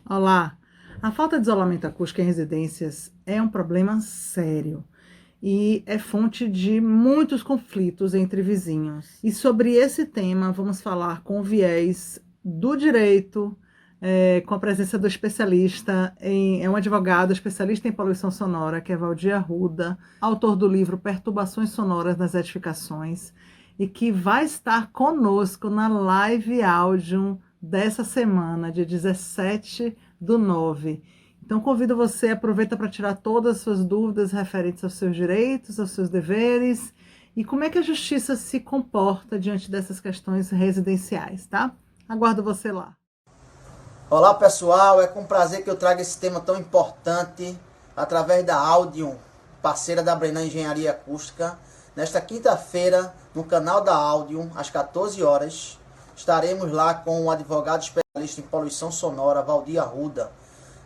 Olá! A falta de isolamento acústico em residências é um problema sério e é fonte de muitos conflitos entre vizinhos. E sobre esse tema, vamos falar com o viés do direito, com a presença do especialista, é um advogado especialista em poluição sonora, que é Valdir Arruda, autor do livro Perturbações Sonoras nas Edificações, e que vai estar conosco na live áudio dessa semana, dia 17/9. Então, convido você, aproveita para tirar todas as suas dúvidas referentes aos seus direitos, aos seus deveres e como é que a justiça se comporta diante dessas questões residenciais, tá? Aguardo você lá. Olá pessoal, é com prazer que eu trago esse tema tão importante através da Audium, parceira da Brenan Engenharia Acústica. Nesta quinta-feira, no canal da Audium, às 14 horas, estaremos lá com o advogado especialista em poluição sonora, Valdir Arruda,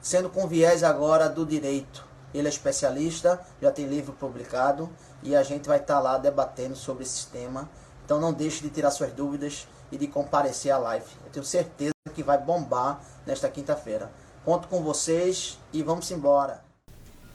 sendo com viés agora do direito. Ele é especialista, já tem livro publicado e a gente vai estar lá debatendo sobre esse tema. Então não deixe de tirar suas dúvidas e de comparecer à live. Eu tenho certeza que vai bombar nesta quinta-feira. Conto com vocês e vamos embora.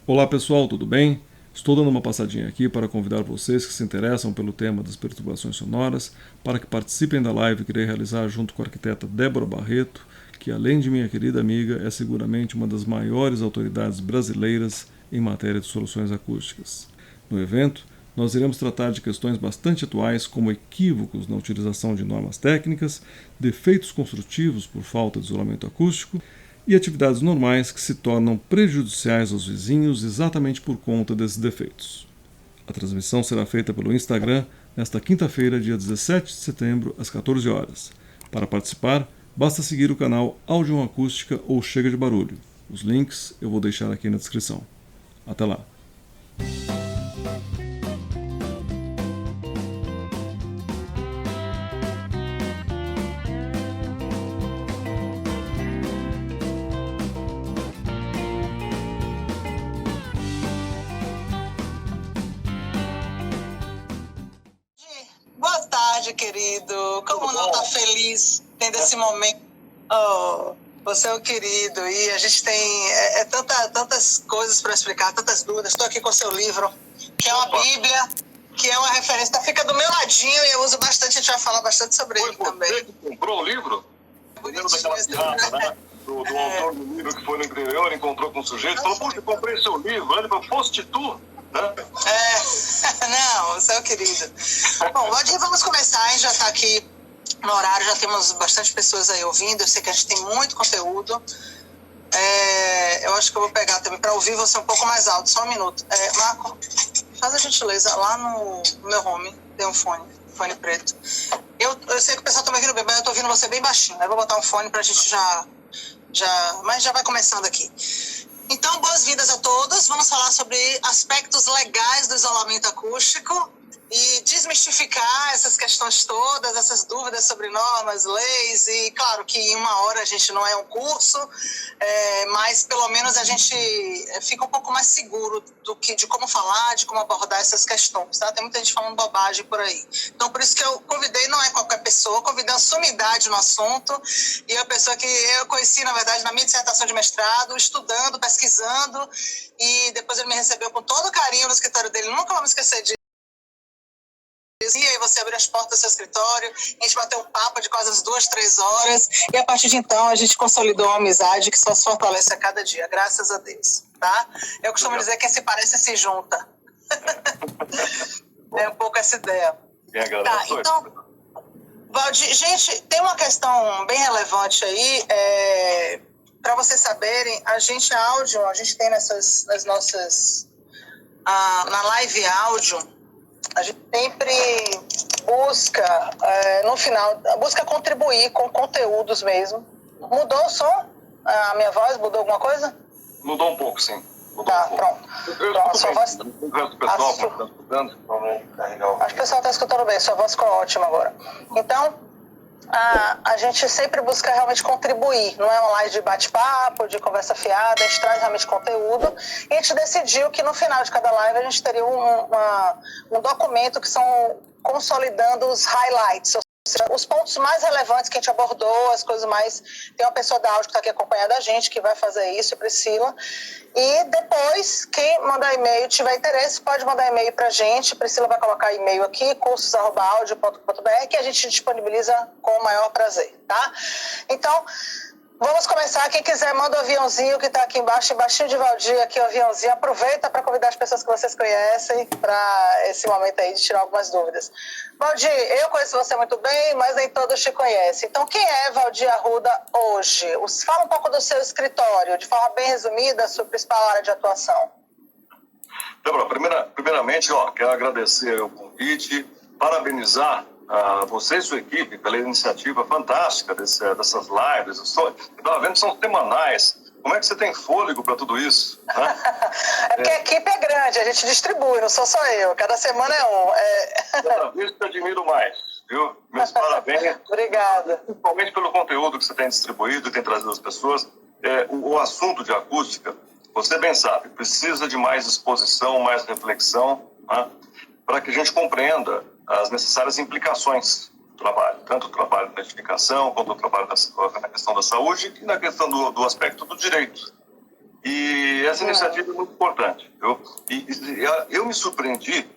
Olá pessoal, tudo bem? Estou dando uma passadinha aqui para convidar vocês que se interessam pelo tema das perturbações sonoras para que participem da live que irei realizar junto com a arquiteta Débora Barreto, que além de minha querida amiga, é seguramente uma das maiores autoridades brasileiras em matéria de soluções acústicas. No evento, nós iremos tratar de questões bastante atuais, como equívocos na utilização de normas técnicas, defeitos construtivos por falta de isolamento acústico e atividades normais que se tornam prejudiciais aos vizinhos exatamente por conta desses defeitos. A transmissão será feita pelo Instagram nesta quinta-feira, dia 17 de setembro, às 14 horas. Para participar, basta seguir o canal Audium Acústica ou Chega de Barulho. Os links eu vou deixar aqui na descrição. Até lá! Boa tarde, querido. Como não tá feliz tendo esse momento? Oh, você é o querido. E a gente tem tantas coisas para explicar, tantas dúvidas. Estou aqui com o seu livro, que é uma Bíblia, que é uma referência. Fica do meu ladinho e eu uso bastante. A gente vai falar bastante sobre ele também. Você que comprou o livro? Bonitinho, daquela pirata, né? Do autor do livro que foi no interior, encontrou com o sujeito, falou, puxa, eu comprei seu livro. Ele falou, foste tu? Né? Não, você é o querido. Bom, hoje vamos começar, a gente já está aqui no horário, já temos bastante pessoas aí ouvindo, eu sei que a gente tem muito conteúdo. Eu acho que eu vou pegar também, para ouvir você um pouco mais alto, só um minuto. Marco, faz a gentileza, lá no meu home tem um fone preto. Eu sei que o pessoal está me ouvindo bem, mas eu estou ouvindo você bem baixinho, eu vou botar um fone para a gente mas já vai começando aqui. Então, boas-vindas a todos. Vamos falar sobre aspectos legais do isolamento acústico e desmistificar essas questões todas, essas dúvidas sobre normas, leis. E, claro, que em uma hora a gente não é um curso, mas pelo menos a gente fica um pouco mais seguro de como falar, de como abordar essas questões. Tá? Tem muita gente falando bobagem por aí. Então, por isso que eu convidei, não é qualquer pessoa, eu convidei uma sumidade no assunto e a pessoa que eu conheci, na verdade, na minha dissertação de mestrado, estudando, pesquisando, e depois ele me recebeu com todo carinho no escritório dele. Nunca vou me esquecer disso. E aí você abriu as portas do seu escritório, a gente bateu um papo de quase 2, 3 horas, e a partir de então a gente consolidou uma amizade que só se fortalece a cada dia, graças a Deus, tá? Eu costumo dizer que quem se parece se junta. É um pouco essa ideia. Tá, então, Valdir, gente, tem uma questão bem relevante aí, para vocês saberem, a gente tem nas nossas, na live áudio, a gente sempre busca, no final, busca contribuir com conteúdos mesmo. Mudou o som? A minha voz mudou alguma coisa? Mudou um pouco, sim. Tá, pronto. A sua voz... Acho que o pessoal está escutando bem, sua voz ficou ótima agora. Então, a gente sempre busca realmente contribuir, não é uma live de bate-papo, de conversa fiada, a gente traz realmente conteúdo, e a gente decidiu que no final de cada live a gente teria um documento que são consolidando os highlights, ou os pontos mais relevantes que a gente abordou, as coisas mais... Tem uma pessoa da áudio que está aqui acompanhando a gente, que vai fazer isso, Priscila. E depois, quem mandar e-mail, tiver interesse, pode mandar e-mail para a gente. Priscila vai colocar e-mail aqui, cursos@audio.com.br, que a gente disponibiliza com o maior prazer, tá? Então... Vamos começar. Quem quiser, manda o aviãozinho que está aqui embaixo de Valdir, aqui o aviãozinho. Aproveita para convidar as pessoas que vocês conhecem para esse momento aí de tirar algumas dúvidas. Valdir, eu conheço você muito bem, mas nem todos te conhecem. Então, quem é Valdir Arruda hoje? Fala um pouco do seu escritório, de forma bem resumida, a sua principal área de atuação. Débora, primeiramente, quero agradecer o convite, parabenizar a você e sua equipe pela iniciativa fantástica dessas lives. Eu estava vendo que são semanais. Como é que você tem fôlego para tudo isso? Né? É porque a equipe é grande, a gente distribui, não sou só eu. Cada semana é um. Cada vez te admiro mais, viu? Meus parabéns. Obrigada. Principalmente pelo conteúdo que você tem distribuído e tem trazido às pessoas. O assunto de acústica, você bem sabe, precisa de mais exposição, mais reflexão, né? Para que a gente compreenda as necessárias implicações do trabalho, tanto o trabalho da edificação, quanto o trabalho na questão da saúde e na questão do aspecto do direito. E essa iniciativa é muito importante. Eu me surpreendi,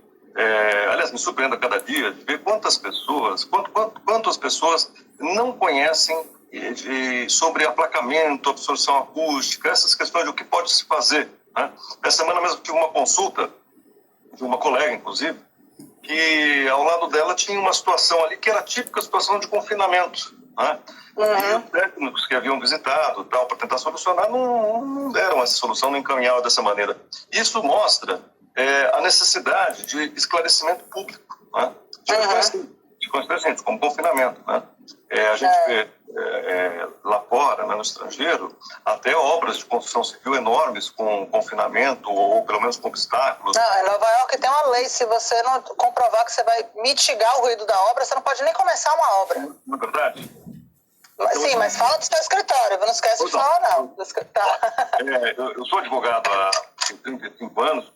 aliás, me surpreendo a cada dia, de ver quantas as pessoas não conhecem sobre aplacamento, absorção acústica, essas questões de o que pode se fazer, né? Essa semana mesmo tive uma consulta de uma colega, inclusive, que ao lado dela tinha uma situação ali que era a típica situação de confinamento, né? E os técnicos que haviam visitado para tentar solucionar não deram essa solução, não encaminhavam dessa maneira. Isso mostra a necessidade de esclarecimento público, né? De conhecimento, como confinamento, né? A gente vê lá fora, né, no estrangeiro, até obras de construção civil enormes com confinamento ou pelo menos com obstáculos. Não, em Nova York tem uma lei, se você não comprovar que você vai mitigar o ruído da obra, você não pode nem começar uma obra. Não é verdade? Sim, mas fala do seu escritório, não esquece de falar não. Eu sou advogado há 35 anos,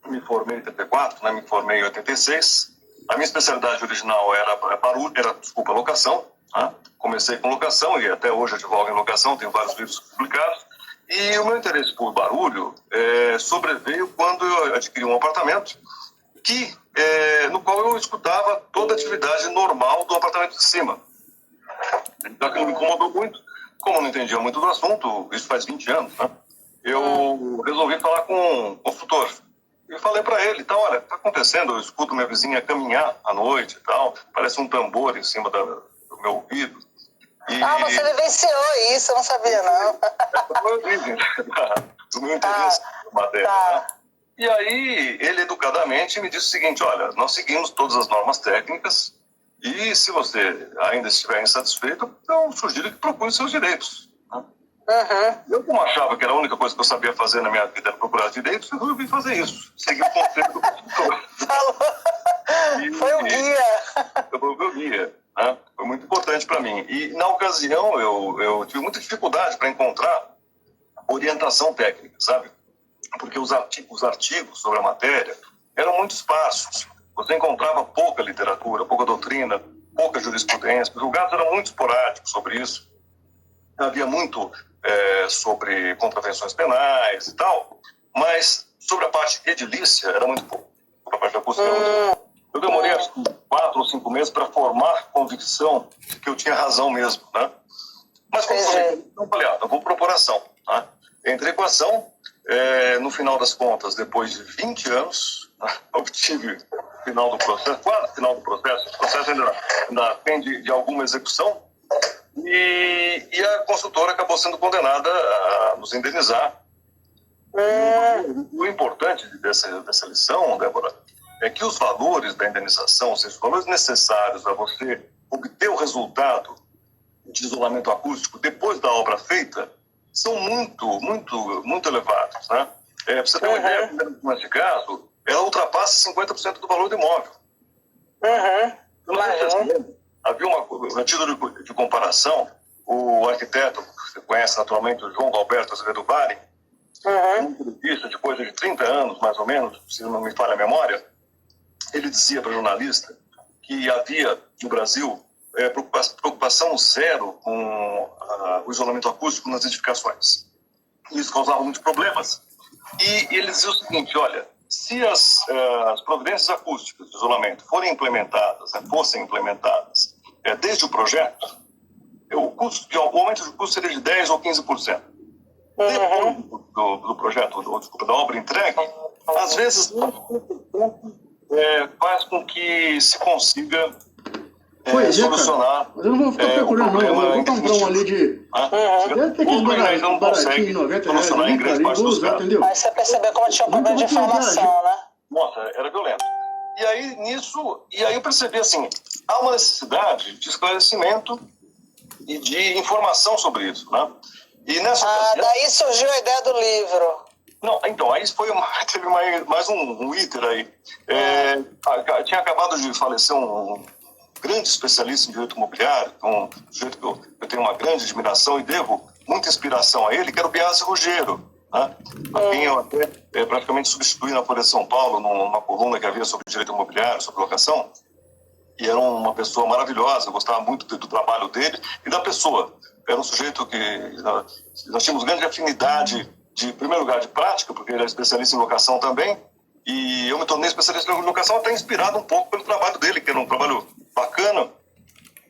me formei em 84, né, me formei em 86. A minha especialidade original era locação. Né? Comecei com locação e até hoje advogo em locação, tenho vários livros publicados. E o meu interesse por barulho sobreveio quando eu adquiri um apartamento no qual eu escutava toda a atividade normal do apartamento de cima. Então aquilo me incomodou muito. Como eu não entendia muito do assunto, isso faz 20 anos, né? Eu resolvi falar com um consultor. E falei para ele, então, olha, está acontecendo, eu escuto minha vizinha caminhar à noite e tal, parece um tambor em cima do meu ouvido. Você vivenciou isso, eu não sabia, não. Do meu interesse na matéria. Né? E aí, ele educadamente me disse o seguinte, olha, nós seguimos todas as normas técnicas e se você ainda estiver insatisfeito, eu sugiro que procure seus direitos. Né? Eu, como achava que era a única coisa que eu sabia fazer na minha vida era procurar direitos, eu resolvi fazer isso. Segui o conselho do consultor. Foi o guia. Foi o guia. Né? Foi muito importante para mim. E, na ocasião, eu tive muita dificuldade para encontrar orientação técnica, sabe? Porque os artigos sobre a matéria eram muito esparsos. Você encontrava pouca literatura, pouca doutrina, pouca jurisprudência. Os julgados eram muito esporádicos sobre isso. Havia muito sobre contravenções penais e tal, mas sobre a parte edilícia era muito pouco. Sobre a parte da acústica era muito pouco. Eu demorei acho que 4 ou 5 meses para formar convicção de que eu tinha razão mesmo, né? Mas quando eu falei, eu vou propor ação. Né? Entrei com ação, no final das contas, depois de 20 anos, obtive o final do processo, quase o final do processo. O processo ainda depende de alguma execução. E a consultora acabou sendo condenada a nos indenizar. O importante dessa lição, Débora, é que os valores da indenização, ou seja, os valores necessários para você obter o resultado de isolamento acústico depois da obra feita, são muito, muito, muito elevados. Né? Para você ter uma ideia, nesse caso, ela ultrapassa 50% do valor do imóvel. Havia a título de comparação, o arquiteto, que você conhece naturalmente, o João Alberto Azevedo Bari, uma entrevista de coisa de 30 anos, mais ou menos, se não me falha a memória, ele dizia para o jornalista que havia no Brasil preocupação zero com o isolamento acústico nas edificações. Isso causava muitos problemas. E ele dizia o seguinte, olha, se as providências acústicas de isolamento fossem implementadas desde o projeto, o aumento de custo seria de 10% ou 15%. Depois do projeto, da obra entregue, às vezes faz com que se consiga solucionar eu não vou ficar procurando, não. Eu vou comprar um ali de... Deve ter aquele ainda não consegue solucionar em grande parte dos casos. Entendeu? Aí você percebeu como tinha um problema de informação, né? Nossa, era violento. E aí eu percebi assim, há uma necessidade de esclarecimento e de informação sobre isso, né? E nessa ocasião... daí surgiu a ideia do livro. Não, então, aí teve mais um iter aí. Tinha acabado de falecer um grande especialista em direito imobiliário, um sujeito que eu tenho uma grande admiração e devo muita inspiração a ele, que era o Biase Ruggiero, né? A quem eu até praticamente substituí na Folha de São Paulo, numa coluna que havia sobre direito imobiliário, sobre locação, e era uma pessoa maravilhosa, eu gostava muito do trabalho dele e da pessoa. Era um sujeito que nós tínhamos grande afinidade, em primeiro lugar, de prática, porque ele era especialista em locação também, e eu me tornei especialista em locação até inspirado um pouco pelo trabalho dele, que era um trabalho bacana.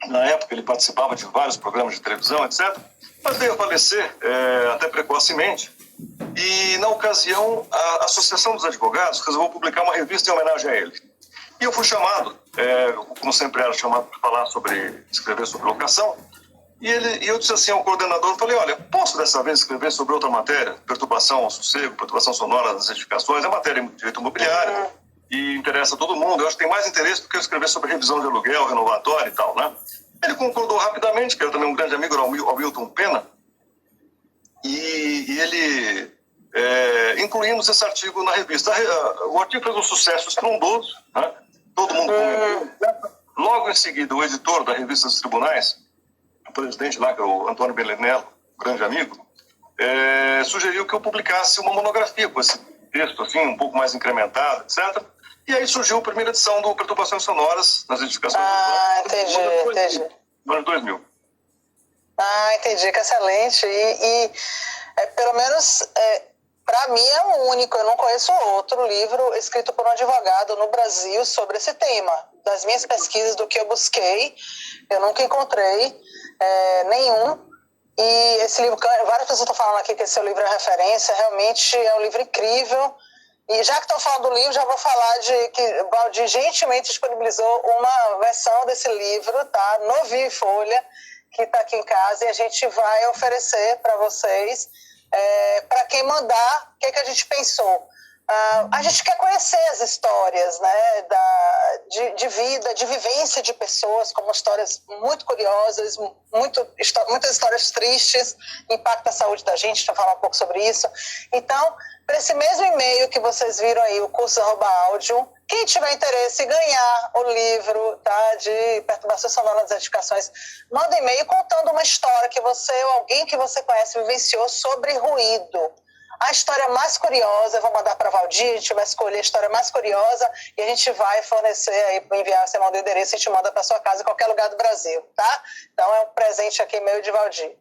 Na época ele participava de vários programas de televisão, etc. Mas veio a falecer até precocemente. E na ocasião a Associação dos Advogados resolveu publicar uma revista em homenagem a ele. E eu fui chamado, como sempre era chamado para escrever sobre locação. E eu disse assim ao coordenador, falei, olha, posso dessa vez escrever sobre outra matéria? Perturbação ao sossego, perturbação sonora das edificações, é matéria de direito imobiliário e interessa a todo mundo. Eu acho que tem mais interesse do que eu escrever sobre revisão de aluguel, renovatório e tal, né? Ele concordou rapidamente, que era também um grande amigo, era o Milton Pena, e ele incluímos esse artigo na revista. O artigo fez um sucesso estrondoso, né? Todo mundo comentou. Logo em seguida, o editor da revista dos tribunais, o presidente lá, que é o Antônio Belenello, grande amigo, sugeriu que eu publicasse uma monografia com esse texto, assim, um pouco mais incrementado, etc. E aí surgiu a primeira edição do Perturbações Sonoras nas edificações. Entendi. No ano 2000. Entendi, que excelente. E pelo menos, para mim é o único, eu não conheço outro livro escrito por um advogado no Brasil sobre esse tema. Das minhas pesquisas, do que eu busquei, eu nunca encontrei nenhum. E esse livro, várias pessoas estão falando aqui que esse seu livro é referência, realmente é um livro incrível. E já que estão falando do livro, já vou falar de que o Valdir gentilmente disponibilizou uma versão desse livro, tá? Novinho em folha, que está aqui em casa, e a gente vai oferecer para vocês, para quem mandar, o que a gente pensou. A gente quer conhecer as histórias, né, de vida, de vivência de pessoas, como histórias muito curiosas, muitas histórias tristes, impactam a saúde da gente, deixa eu falar um pouco sobre isso. Então, para esse mesmo e-mail que vocês viram aí, o curso@audium, quem tiver interesse em ganhar o livro, tá, de Perturbações Sonoras das Edificações, manda e-mail contando uma história que você ou alguém que você conhece vivenciou sobre ruído. A história mais curiosa, eu vou mandar para a Valdir, a gente vai escolher a história mais curiosa e a gente vai fornecer aí, enviar, você manda o endereço e a gente manda para sua casa em qualquer lugar do Brasil, tá? Então é um presente aqui meio de Valdir.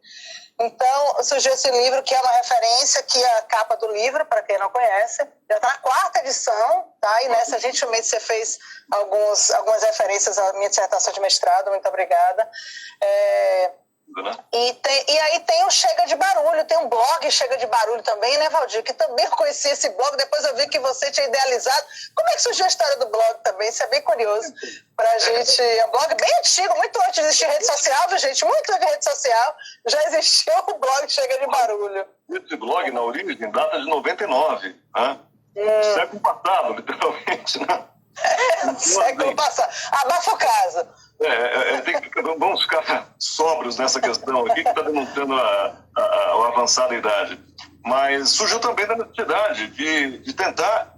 Então, surgiu esse livro que é uma referência, que é a capa do livro, para quem não conhece, já está na 4ª edição, tá? E nessa, gentilmente, você fez algumas referências à minha dissertação de mestrado, muito obrigada. E aí tem o Chega de Barulho, tem um blog Chega de Barulho também, né, Valdir? Que também eu conheci esse blog, depois eu vi que você tinha idealizado. Como é que surgiu a história do blog também? Isso é bem curioso pra gente. É um blog bem antigo, muito antes de existir rede social, viu, gente? Muito antes de rede social, já existiu o blog Chega de Barulho. Esse blog, na origem, data de 99, né? Século passado, literalmente, né? Século passado. Abafa o caso. Vamos ficar sóbrios nessa questão aqui, que está demonstrando a avançada idade. Mas surgiu também da necessidade de tentar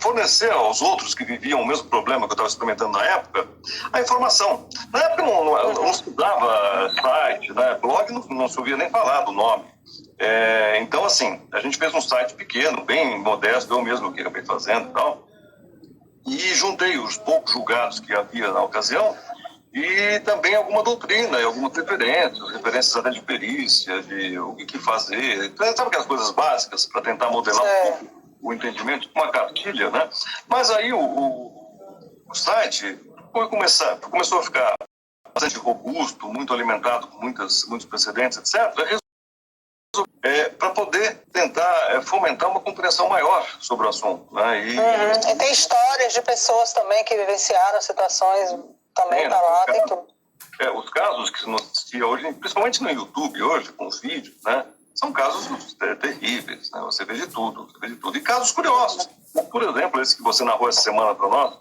fornecer aos outros que viviam o mesmo problema que eu estava experimentando na época, a informação. Na época não se usava site, né? Blog não se ouvia nem falar do nome. Então, assim, a gente fez um site pequeno, bem modesto, eu mesmo que acabei fazendo e tal, e juntei os poucos julgados que havia na ocasião E também alguma doutrina, algumas referências até de perícia, de o que fazer. Sabe aquelas coisas básicas para tentar modelar um pouco o entendimento, uma cartilha, né? Mas aí o site começou a ficar bastante robusto, muito alimentado com muitos precedentes, etc., para poder tentar fomentar uma compreensão maior sobre o assunto. Né? E tem histórias de pessoas também que vivenciaram situações, também está lá, tem tudo. Os casos que se noticia hoje, principalmente no YouTube hoje, com os vídeos, né, são casos terríveis, né? Você vê de tudo. E casos curiosos. Por exemplo, esse que você narrou essa semana para nós,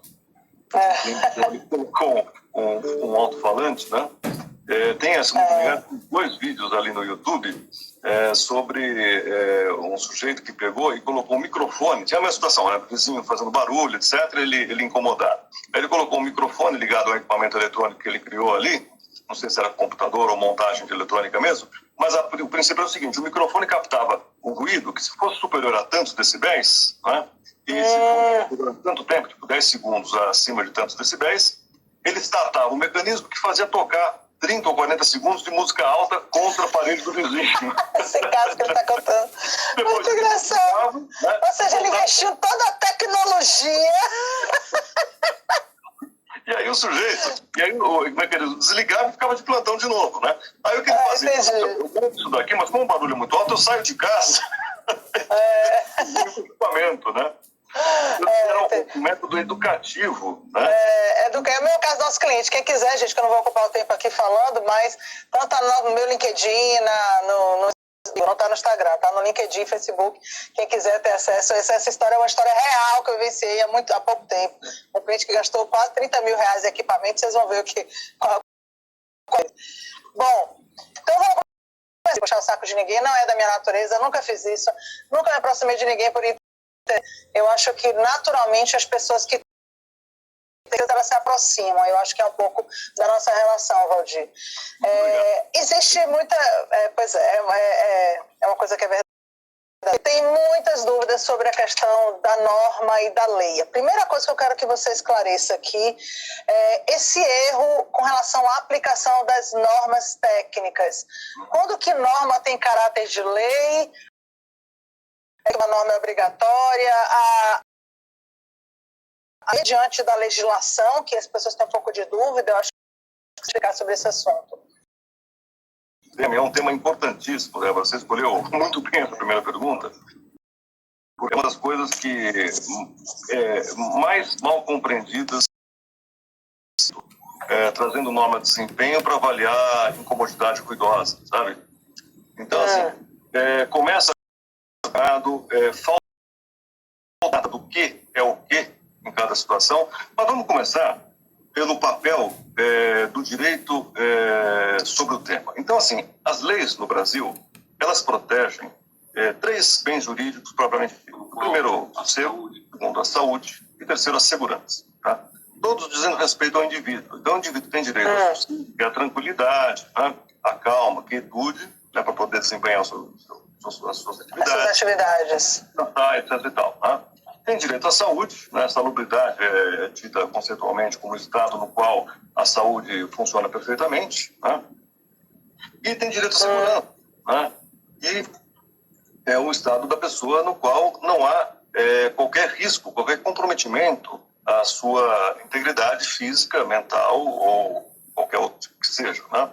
com um alto-falante, né? Tem dois vídeos ali no YouTube sobre um sujeito que pegou e colocou um microfone. Tinha a mesma situação, né? O vizinho fazendo barulho, etc., ele incomodado. Aí ele colocou um microfone ligado ao equipamento eletrônico que ele criou ali, não sei se era computador ou montagem de eletrônica mesmo, mas o princípio é o seguinte: o microfone captava o ruído que, se fosse superior a tantos decibéis, né? E se for durante tanto tempo, tipo 10 segundos acima de tantos decibéis, ele startava um mecanismo que fazia tocar 30 ou 40 segundos de música alta contra o aparelho do vizinho. Esse caso que ele está contando. Muito engraçado. Né? Ou seja, ele investiu toda a tecnologia. E aí o sujeito, o mecanismo desligava e ficava de plantão de novo, né? Aí o que ele fazia? Eu monto isso daqui, mas como o barulho é muito alto, eu saio de casa. Equipamento, né? Era um método educativo, né? É o meu caso do nosso cliente. Quem quiser, gente, que eu não vou ocupar o tempo aqui falando, mas então tá no meu LinkedIn, não está no Instagram, tá no LinkedIn, Facebook. Quem quiser ter acesso a essa história, é uma história real que eu vivenciei há pouco tempo. Um cliente que gastou quase 30 mil reais em equipamento, vocês vão ver o que. Bom, então vamos puxar o saco de ninguém, não é da minha natureza, nunca fiz isso, nunca me aproximei de ninguém por internet. Eu acho que naturalmente as pessoas que elas se aproximam. Eu acho que é um pouco da nossa relação, Valdir. Existe muita... é uma coisa que é verdade. Tem muitas dúvidas sobre a questão da norma e da lei. A primeira coisa que eu quero que você esclareça aqui é esse erro com relação à aplicação das normas técnicas. Quando que norma tem caráter de lei, uma norma é obrigatória, diante da legislação, que as pessoas têm um pouco de dúvida, eu acho que explicar sobre esse assunto. É um tema importantíssimo, né? Você escolheu muito bem essa primeira pergunta, porque é uma das coisas que mais mal compreendidas, trazendo norma de desempenho para avaliar incomodidade ruidosa, sabe? Então, assim, começa falta do que é o que em cada situação, mas vamos começar pelo papel do direito sobre o tema. Então, assim, as leis no Brasil, elas protegem 3 bens jurídicos propriamente ditos. O primeiro, o sossego, o segundo, a saúde, e terceiro, a segurança. Tá? Todos dizendo respeito ao indivíduo. Então, o indivíduo tem direito ao sossego, que é a tranquilidade, né? A calma, a quietude, né? Para poder desempenhar as suas atividades. Etc. E tal, né? Tem direito à saúde, né? A salubridade é dita conceitualmente como o estado no qual a saúde funciona perfeitamente, né? E tem direito à segurança, né? E é o estado da pessoa no qual não há qualquer risco, qualquer comprometimento à sua integridade física, mental ou qualquer outro tipo que seja, né?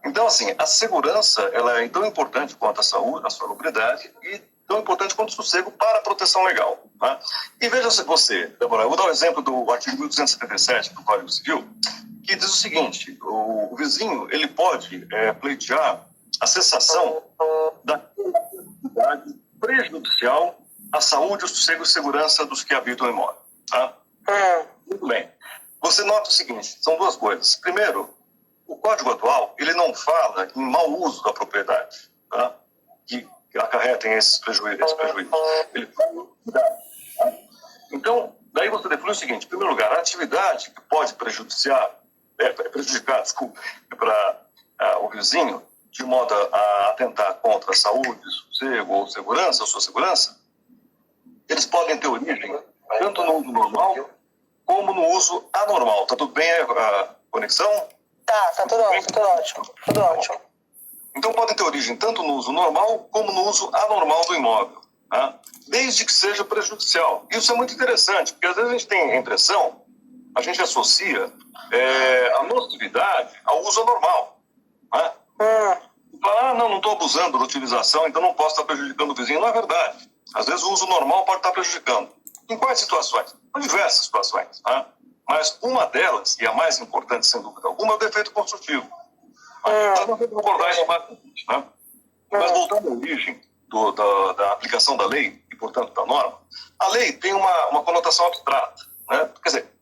Então, assim, a segurança ela é tão importante quanto a saúde, a salubridade e tão importante quanto o sossego para a proteção legal. Né? E veja você, Débora, eu vou dar um exemplo do artigo 1277 do Código Civil, que diz o seguinte: o vizinho ele pode pleitear a cessação da atividade prejudicial à saúde, o sossego e segurança dos que habitam o imóvel. Tá? Muito bem. Você nota o seguinte, são 2 coisas. Primeiro, o Código atual ele não fala em mau uso da propriedade, tá? Que acarretem esses prejuízos. Ele fala. Então, daí você define o seguinte: em primeiro lugar, a atividade que pode prejudicar para o vizinho, de modo a atentar contra a saúde, sossego ou segurança, ou sua segurança, eles podem ter origem tanto no uso normal como no uso anormal. Tá tudo bem a conexão? Tá tudo ótimo. Então podem ter origem tanto no uso normal como no uso anormal do imóvel, tá? Desde que seja prejudicial. Isso é muito interessante, porque às vezes a gente tem a impressão, a gente associa a nocividade ao uso anormal. Tá? Fala, não estou abusando da utilização, então não posso estar prejudicando o vizinho. Não é verdade. Às vezes o uso normal pode estar prejudicando. Em quais situações? Em diversas situações. Tá? Mas uma delas, e a mais importante sem dúvida alguma, é o defeito construtivo. Nós não vamos abordar isso mais, né? Mas voltando à origem da aplicação da lei, e portanto da norma, a lei tem uma conotação abstrata, né? Quer dizer,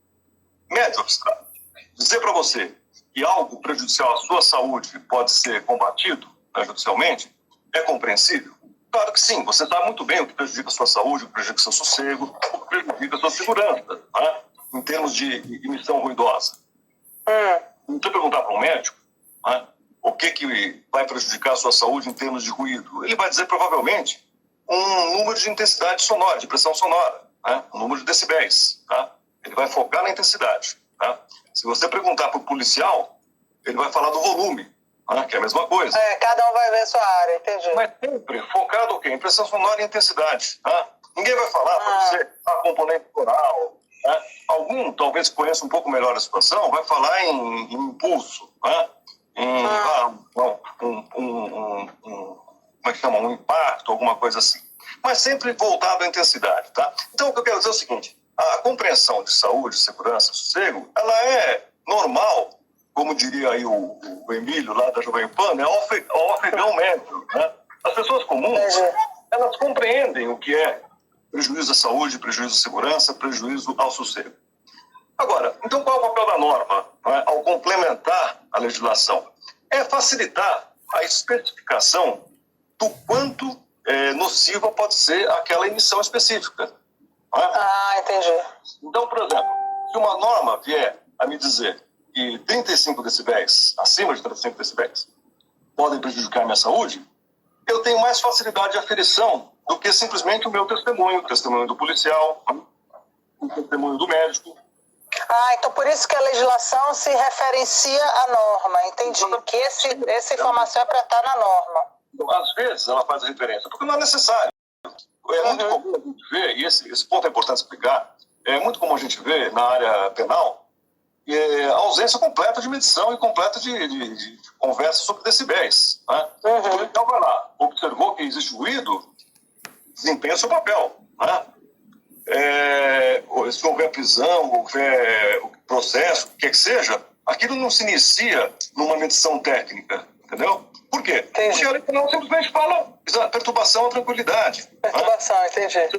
médio abstrato. Dizer para você que algo prejudicial à sua saúde pode ser combatido, né, judicialmente, é compreensível? Claro que sim, você sabe muito bem o que prejudica a sua saúde, o que prejudica o seu sossego, o que prejudica a sua segurança, né? Em termos de emissão ruidosa. Então, perguntar para um médico, né, o que vai prejudicar a sua saúde em termos de ruído, ele vai dizer provavelmente um número de intensidade sonora, de pressão sonora, né, um número de decibéis. Tá? Ele vai focar na intensidade. Tá? Se você perguntar para o policial, ele vai falar do volume, né, que é a mesma coisa. Cada um vai ver a sua área, entendi. Mas sempre focado o quê? Em pressão sonora e intensidade. Tá? Ninguém vai falar para você a componente coral. Né? Algum, talvez conheça um pouco melhor a situação, vai falar em impulso, né? Como é que chama? Um impacto, alguma coisa assim. Mas sempre voltado à intensidade. Tá? Então, o que eu quero dizer é o seguinte, a compreensão de saúde, segurança, sossego, ela é normal, como diria aí o Emílio, lá da Jovem Pan, é o afegão médio. Né? As pessoas comuns, elas compreendem o que é prejuízo à saúde, prejuízo à segurança, prejuízo ao sossego. Agora, então qual é o papel da norma, né, ao complementar a legislação? É facilitar a especificação do quanto nociva pode ser aquela emissão específica. Né? Entendi. Então, por exemplo, se uma norma vier a me dizer que 35 decibéis, acima de 35 decibéis, podem prejudicar a minha saúde, eu tenho mais facilidade de aferição do que simplesmente o meu testemunho, o testemunho do policial, o testemunho do médico. Então por isso que a legislação se referencia à norma, entendi. Que essa informação é para estar na norma. Às vezes ela faz a referência, porque não é necessário. É muito comum a gente ver, e esse ponto é importante explicar, é muito comum a gente ver na área penal a ausência completa de medição e completa de conversa sobre decibéis. Né? Então vai lá, observou que existe ruído, desempenha seu papel. Né? Se houver prisão, houver processo, o que seja, aquilo não se inicia numa medição técnica, entendeu? Por quê? Porque a lei penal simplesmente fala perturbação à tranquilidade. Perturbação, entendi. Etc.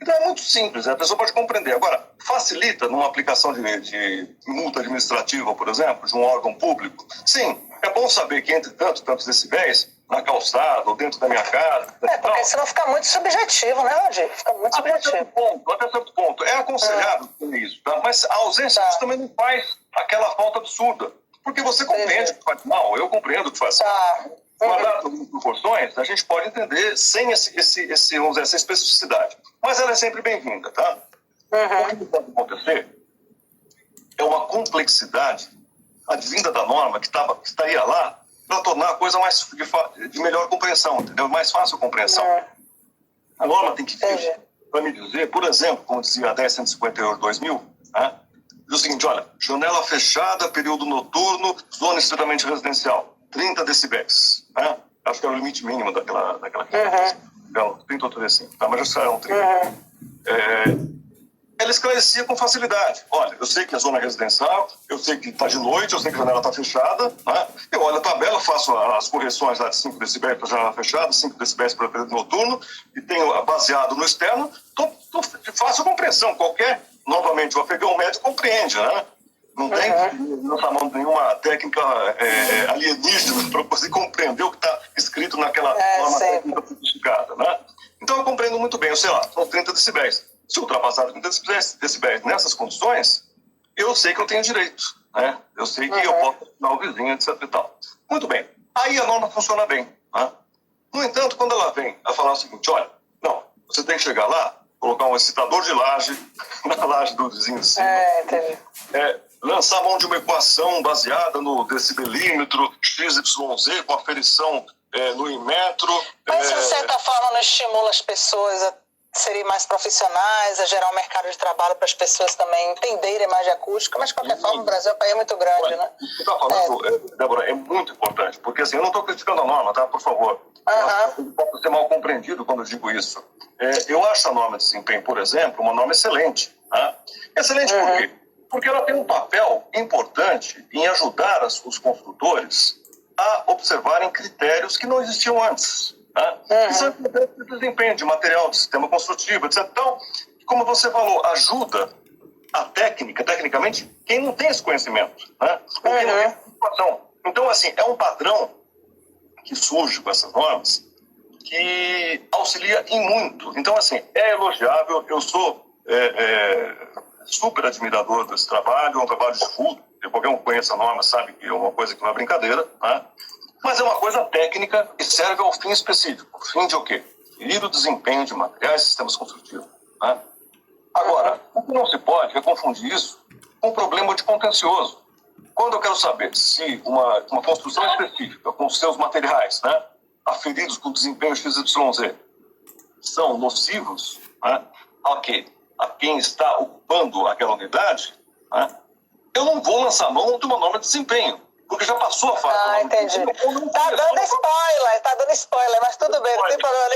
Então é muito simples, a pessoa pode compreender. Agora, facilita numa aplicação de multa administrativa, por exemplo, de um órgão público? Sim, é bom saber que entre tantos decibéis, na calçada ou dentro da minha casa... porque senão fica muito subjetivo, né, Odir? Fica muito subjetivo. Até certo ponto. É aconselhável isso, tá? Mas a ausência disso também não faz aquela falta absurda. Porque você compreende que faz mal, eu compreendo que faz mal. Guardado em proporções, a gente pode entender sem vamos dizer, essa especificidade. Mas ela é sempre bem-vinda, tá? O que pode acontecer é uma complexidade advinda da norma que estaria lá para tornar a coisa mais de melhor compreensão, entendeu? Mais fácil compreensão. A norma tem que vir para me dizer, por exemplo, como dizia a 10.158/2000, né? Diz o seguinte, olha, janela fechada, período noturno, zona estritamente residencial, 30 decibéis. Né? Acho que é o limite mínimo daquela Então, 30 ou 35, tá? Mas já saíram 30. Ela esclarecia com facilidade. Olha, eu sei que é zona residencial, eu sei que está de noite, eu sei que a janela está fechada. Né? Eu olho a tabela, faço as correções lá de 5 decibéis para a janela fechada, 5 decibéis para o período noturno, e tenho baseado no externo, faço compreensão. Novamente, o afegão médio compreende, né? Não tem nessa mão nenhuma técnica alienígena para poder compreender o que está escrito naquela norma técnica sofisticada, né? Então eu compreendo muito bem, sei lá, são 30 decibéis. Se ultrapassar 30 decibéis nessas condições, eu sei que eu tenho direito, né? Eu sei que eu posso assinar o vizinho, etc e tal. Muito bem. Aí a norma funciona bem, né? No entanto, quando ela vem a falar o seguinte, olha, não, você tem que chegar lá, colocar um excitador de laje na laje do vizinho de cima. Entendi. lançar mão de uma equação baseada no decibelímetro XYZ com aferição no Inmetro. Mas, de certa forma, não estimula as pessoas a serem mais profissionais, a gerar um mercado de trabalho para as pessoas também entenderem mais de acústica, mas, de qualquer forma, o Brasil é um país muito grande, né? O que você está falando, Débora, é muito importante, porque assim, eu não estou criticando a norma, tá? Por favor. Pode ser mal compreendido quando eu digo isso. Eu acho a norma de desempenho, por exemplo, uma norma excelente. Tá? Excelente por quê? Porque ela tem um papel importante em ajudar os construtores a observarem critérios que não existiam antes. Tá? Que são critérios de desempenho, de material, de sistema construtivo, etc. Então, como você falou, ajuda a tecnicamente, quem não tem esse conhecimento. Né? Ou quem não tem essa informação. Então, assim, é um padrão que surge com essas normas que auxilia em muito. Então, assim, é elogiável. Eu sou super admirador desse trabalho, é um trabalho difuso. Qualquer um que conheça a norma sabe que é uma coisa que não é brincadeira, né? Mas é uma coisa técnica e serve ao fim específico. O fim de o quê? Ferir o desempenho de materiais e sistemas construtivos. Né? Agora, o que não se pode é confundir isso com um problema de contencioso. Quando eu quero saber se uma construção específica, com seus materiais, né, aferidos com desempenho XYZ, são nocivos, né, a quem está ocupando aquela unidade, né, eu não vou lançar mão de uma norma de desempenho, porque já passou a fase. Entendi. Tá dando spoiler, mas tudo bem, não tem problema.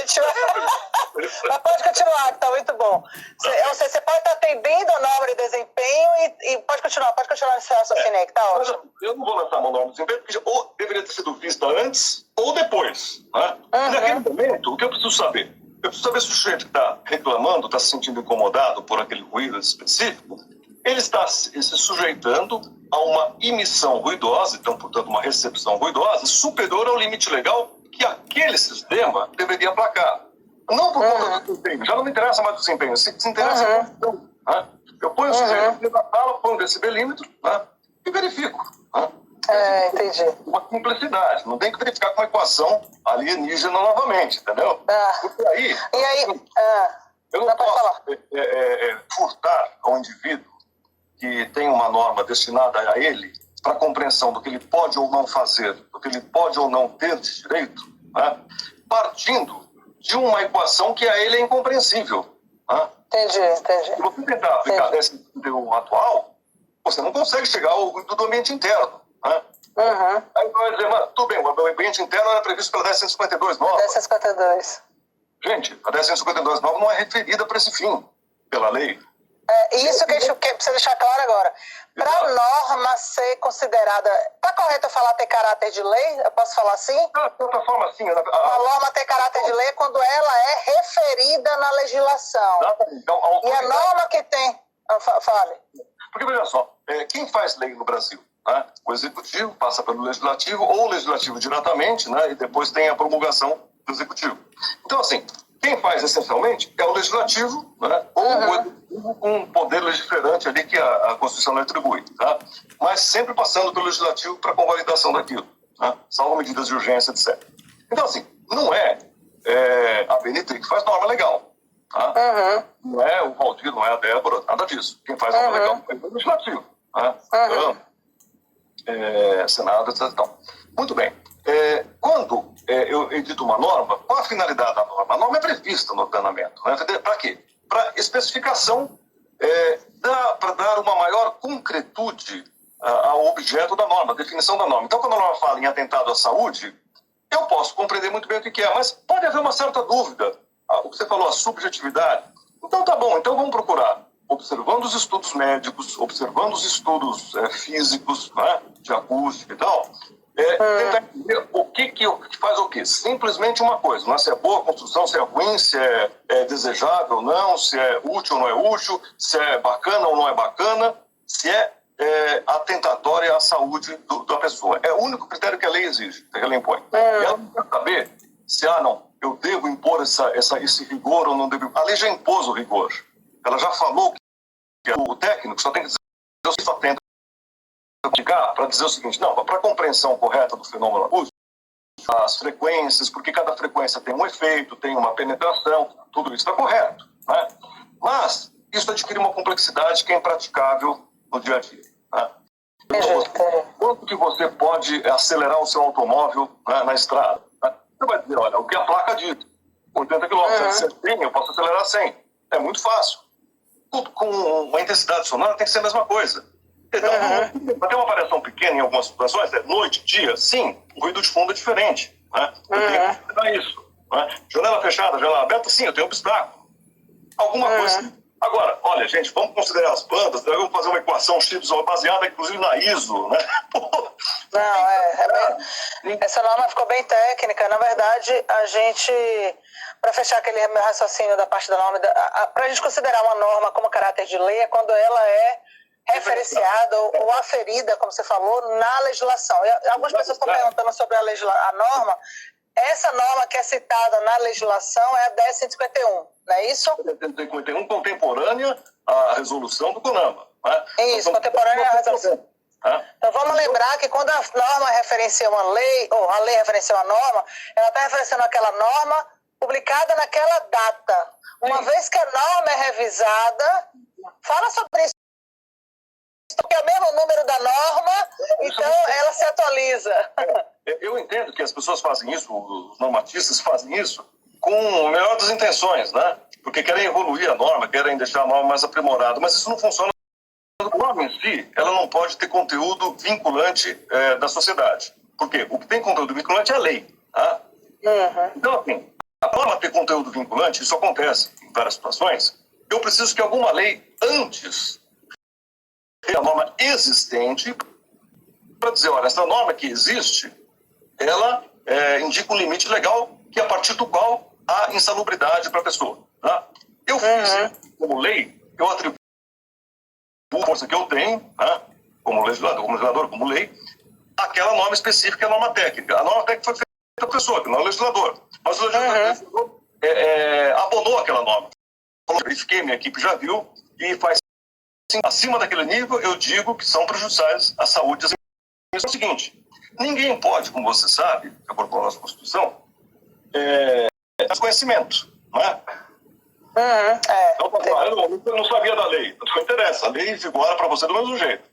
Mas pode continuar, que tá muito bom. Você pode estar atendendo a norma de desempenho e pode continuar nesse raciocínio aí, que tá ótimo. Eu não vou lançar uma norma de desempenho, porque ou deveria ter sido vista antes ou depois. Né? E naquele momento, o que eu preciso saber? Eu preciso saber se o sujeito que está reclamando, está se sentindo incomodado por aquele ruído específico, ele está se sujeitando a uma emissão ruidosa, então, portanto, uma recepção ruidosa superior ao limite legal que aquele sistema deveria aplacar. Não por conta do desempenho, já não me interessa mais o desempenho, se interessa a função. Né? Eu ponho o sujeito na sala, ponho o decibelímetro, né, e verifico. Né? Entendi. Uma simplicidade, não tem que verificar com uma equação alienígena novamente, entendeu? Porque aí, eu não posso furtar ao indivíduo que tem uma norma destinada a ele para a compreensão do que ele pode ou não fazer, do que ele pode ou não ter de direito, né, partindo de uma equação que a ele é incompreensível. Né? Entendi. Se você tentar aplicar desse modelo atual, você não consegue chegar ao do ambiente interno. Né? Aí vai dizer, mas tudo bem, o ambiente interno era previsto pela 1052 nova. 1052. Gente, a 1052 nova não é referida para esse fim, pela lei. Isso que a gente precisa deixar claro agora. Para a norma ser considerada... Está correto eu falar ter caráter de lei? Eu posso falar assim? De certa forma, sim. A norma ter caráter de lei é quando ela é referida na legislação. Então, e a norma que tem... Fale. Porque, veja só, quem faz lei no Brasil? Né? O Executivo passa pelo Legislativo, ou o Legislativo diretamente, né? E depois tem a promulgação do Executivo. Então, assim, quem faz essencialmente é o Legislativo, né? Ou o Executivo com um poder legiferante ali que a Constituição lhe atribui, tá? Mas sempre passando pelo Legislativo para convalidação daquilo, tá? Salvo medidas de urgência, etc. Então, assim, não é a BNT que faz norma legal, tá? Não é o Valdir, não é a Débora, nada disso. Quem faz norma legal é o Legislativo, tá? Senado, etc. Então, muito bem. Quando eu edito uma norma, qual a finalidade da norma? A norma é prevista no ordenamento. Né? Para quê? Para especificação, para dar uma maior concretude ao objeto da norma, a definição da norma. Então, quando a norma fala em atentado à saúde, eu posso compreender muito bem o que é, mas pode haver uma certa dúvida. O que você falou, a subjetividade. Então, tá bom, então vamos procurar, observando os estudos médicos, observando os estudos físicos, né, de acústica e tal, tentar entender o que faz o quê? Simplesmente uma coisa, não é se é boa a construção, se é ruim, se é desejável ou não, se é útil ou não é útil, se é bacana ou não é bacana, se é atentatória à saúde da pessoa. É o único critério que a lei exige, que ela impõe. E ela não quer saber se, não, eu devo impor esse rigor ou não devo. A lei já impôs o rigor. Ela já falou que o técnico só tem que dizer, eu só tento para dizer o seguinte, não, para a compreensão correta do fenômeno acústico, as frequências, porque cada frequência tem um efeito, tem uma penetração, tudo isso está correto. Né? Mas isso adquire uma complexidade que é impraticável no dia a dia. Né? Quanto que você pode acelerar o seu automóvel, né, na estrada? Né? Você vai dizer, olha, o que a placa diz, 80 km, 100, eu posso acelerar 100. É muito fácil. Tudo com uma intensidade sonora tem que ser a mesma coisa. Então, vai ter uma variação pequena em algumas situações, noite, dia, sim, o ruído de fundo é diferente. Né? Eu tenho que considerar isso. Né? Janela fechada, janela aberta, sim, eu tenho obstáculo. Alguma coisa. Agora, olha, gente, vamos considerar as bandas, né? Vamos fazer uma equação X baseada, inclusive, na ISO, né? Não, essa norma ficou bem técnica. Na verdade, a gente, para fechar aquele meu raciocínio da parte da norma, para a gente considerar uma norma como caráter de lei, é quando ela é referenciada ou aferida, como você falou, na legislação. E algumas pessoas estão perguntando sobre a norma. Essa norma que é citada na legislação é a 10.151, não é isso? 10.151, contemporânea à resolução do CONAMA. Né? Isso, contemporânea à resolução. Então vamos lembrar que quando a norma referencia uma lei, ou a lei referencia uma norma, ela está referenciando aquela norma publicada naquela data. Uma vez que a norma é revisada, fala sobre isso. Porque é o mesmo número da norma, então ela se atualiza. Eu entendo que as pessoas fazem isso, os normatistas fazem isso, com a melhor das intenções, né? Porque querem evoluir a norma, querem deixar a norma mais aprimorada, mas isso não funciona. A norma em si, ela não pode ter conteúdo vinculante da sociedade. Por quê? O que tem conteúdo vinculante é a lei. Tá? Então, assim, a norma ter conteúdo vinculante, isso acontece em várias situações, eu preciso que alguma lei antes a norma existente para dizer, olha, essa norma que existe, ela indica um limite legal que a partir do qual há insalubridade para a pessoa. Tá? Eu fiz como lei, eu atribuo a força que eu tenho, tá? como legislador, como lei, aquela norma específica, a norma técnica. A norma técnica foi feita pela pessoa, que não é o legislador. Mas o legislador abonou aquela norma. Como eu verifiquei, minha equipe já viu, e faz acima daquele nível, eu digo que são prejudiciais à saúde. É o seguinte, ninguém pode, como você sabe, de acordo com a nossa Constituição, desconhecimento, não é? Eu não sabia da lei, não interessa, a lei vigora para você do mesmo jeito.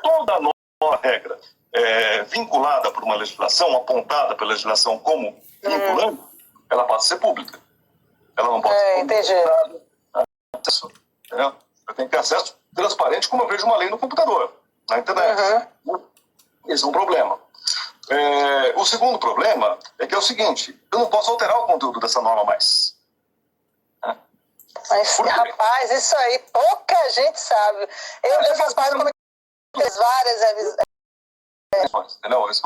Toda nova regra vinculada por uma legislação, apontada pela legislação como vinculante, ela pode ser pública. Ela não pode ser pública. Entendi. Eu tenho que ter acesso transparente, como eu vejo uma lei no computador, na internet. Esse é um problema. O segundo problema é que é o seguinte, eu não posso alterar o conteúdo dessa norma mais. Mas, rapaz, isso aí pouca gente sabe. Eu faço parte do comitê várias revisões. Entendeu? Eles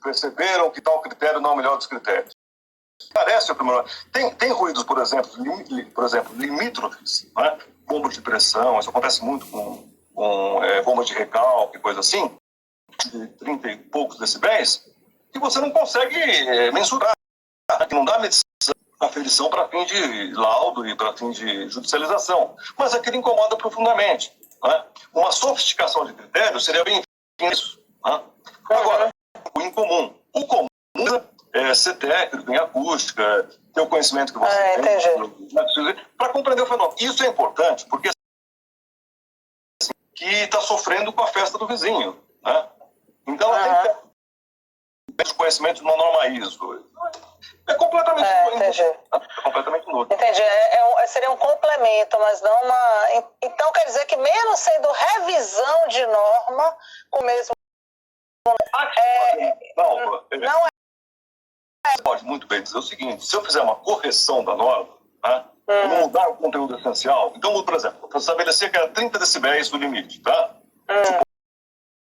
perceberam que tal critério não é o melhor dos critérios. Parece o primeiro. Tem ruídos, por exemplo, limítrofes, né? Bombas de pressão, isso acontece muito com bombas de recalque, coisa assim, de 30 e poucos decibéis, que você não consegue mensurar, que não dá medição, aferição para fim de laudo e para fim de judicialização. Mas aquilo incomoda profundamente. Né? Uma sofisticação de critérios seria bem-vindo isso. Né? Agora, o incomum. O comum é ser técnico em acústica, ter o conhecimento que você tem para compreender o fenômeno. Isso é importante, porque assim, que está sofrendo com a festa do vizinho. Né? Então, ela tem que ter conhecimento de uma norma ISO. É completamente inútil. Entendi. Seria um complemento, mas não uma... Então, quer dizer que mesmo sendo revisão de norma, com o mesmo... Não é. Você pode muito bem dizer o seguinte, se eu fizer uma correção da norma, tá? Mudar o conteúdo essencial, então, por exemplo, para estabelecer que era 30 decibéis o limite, tá?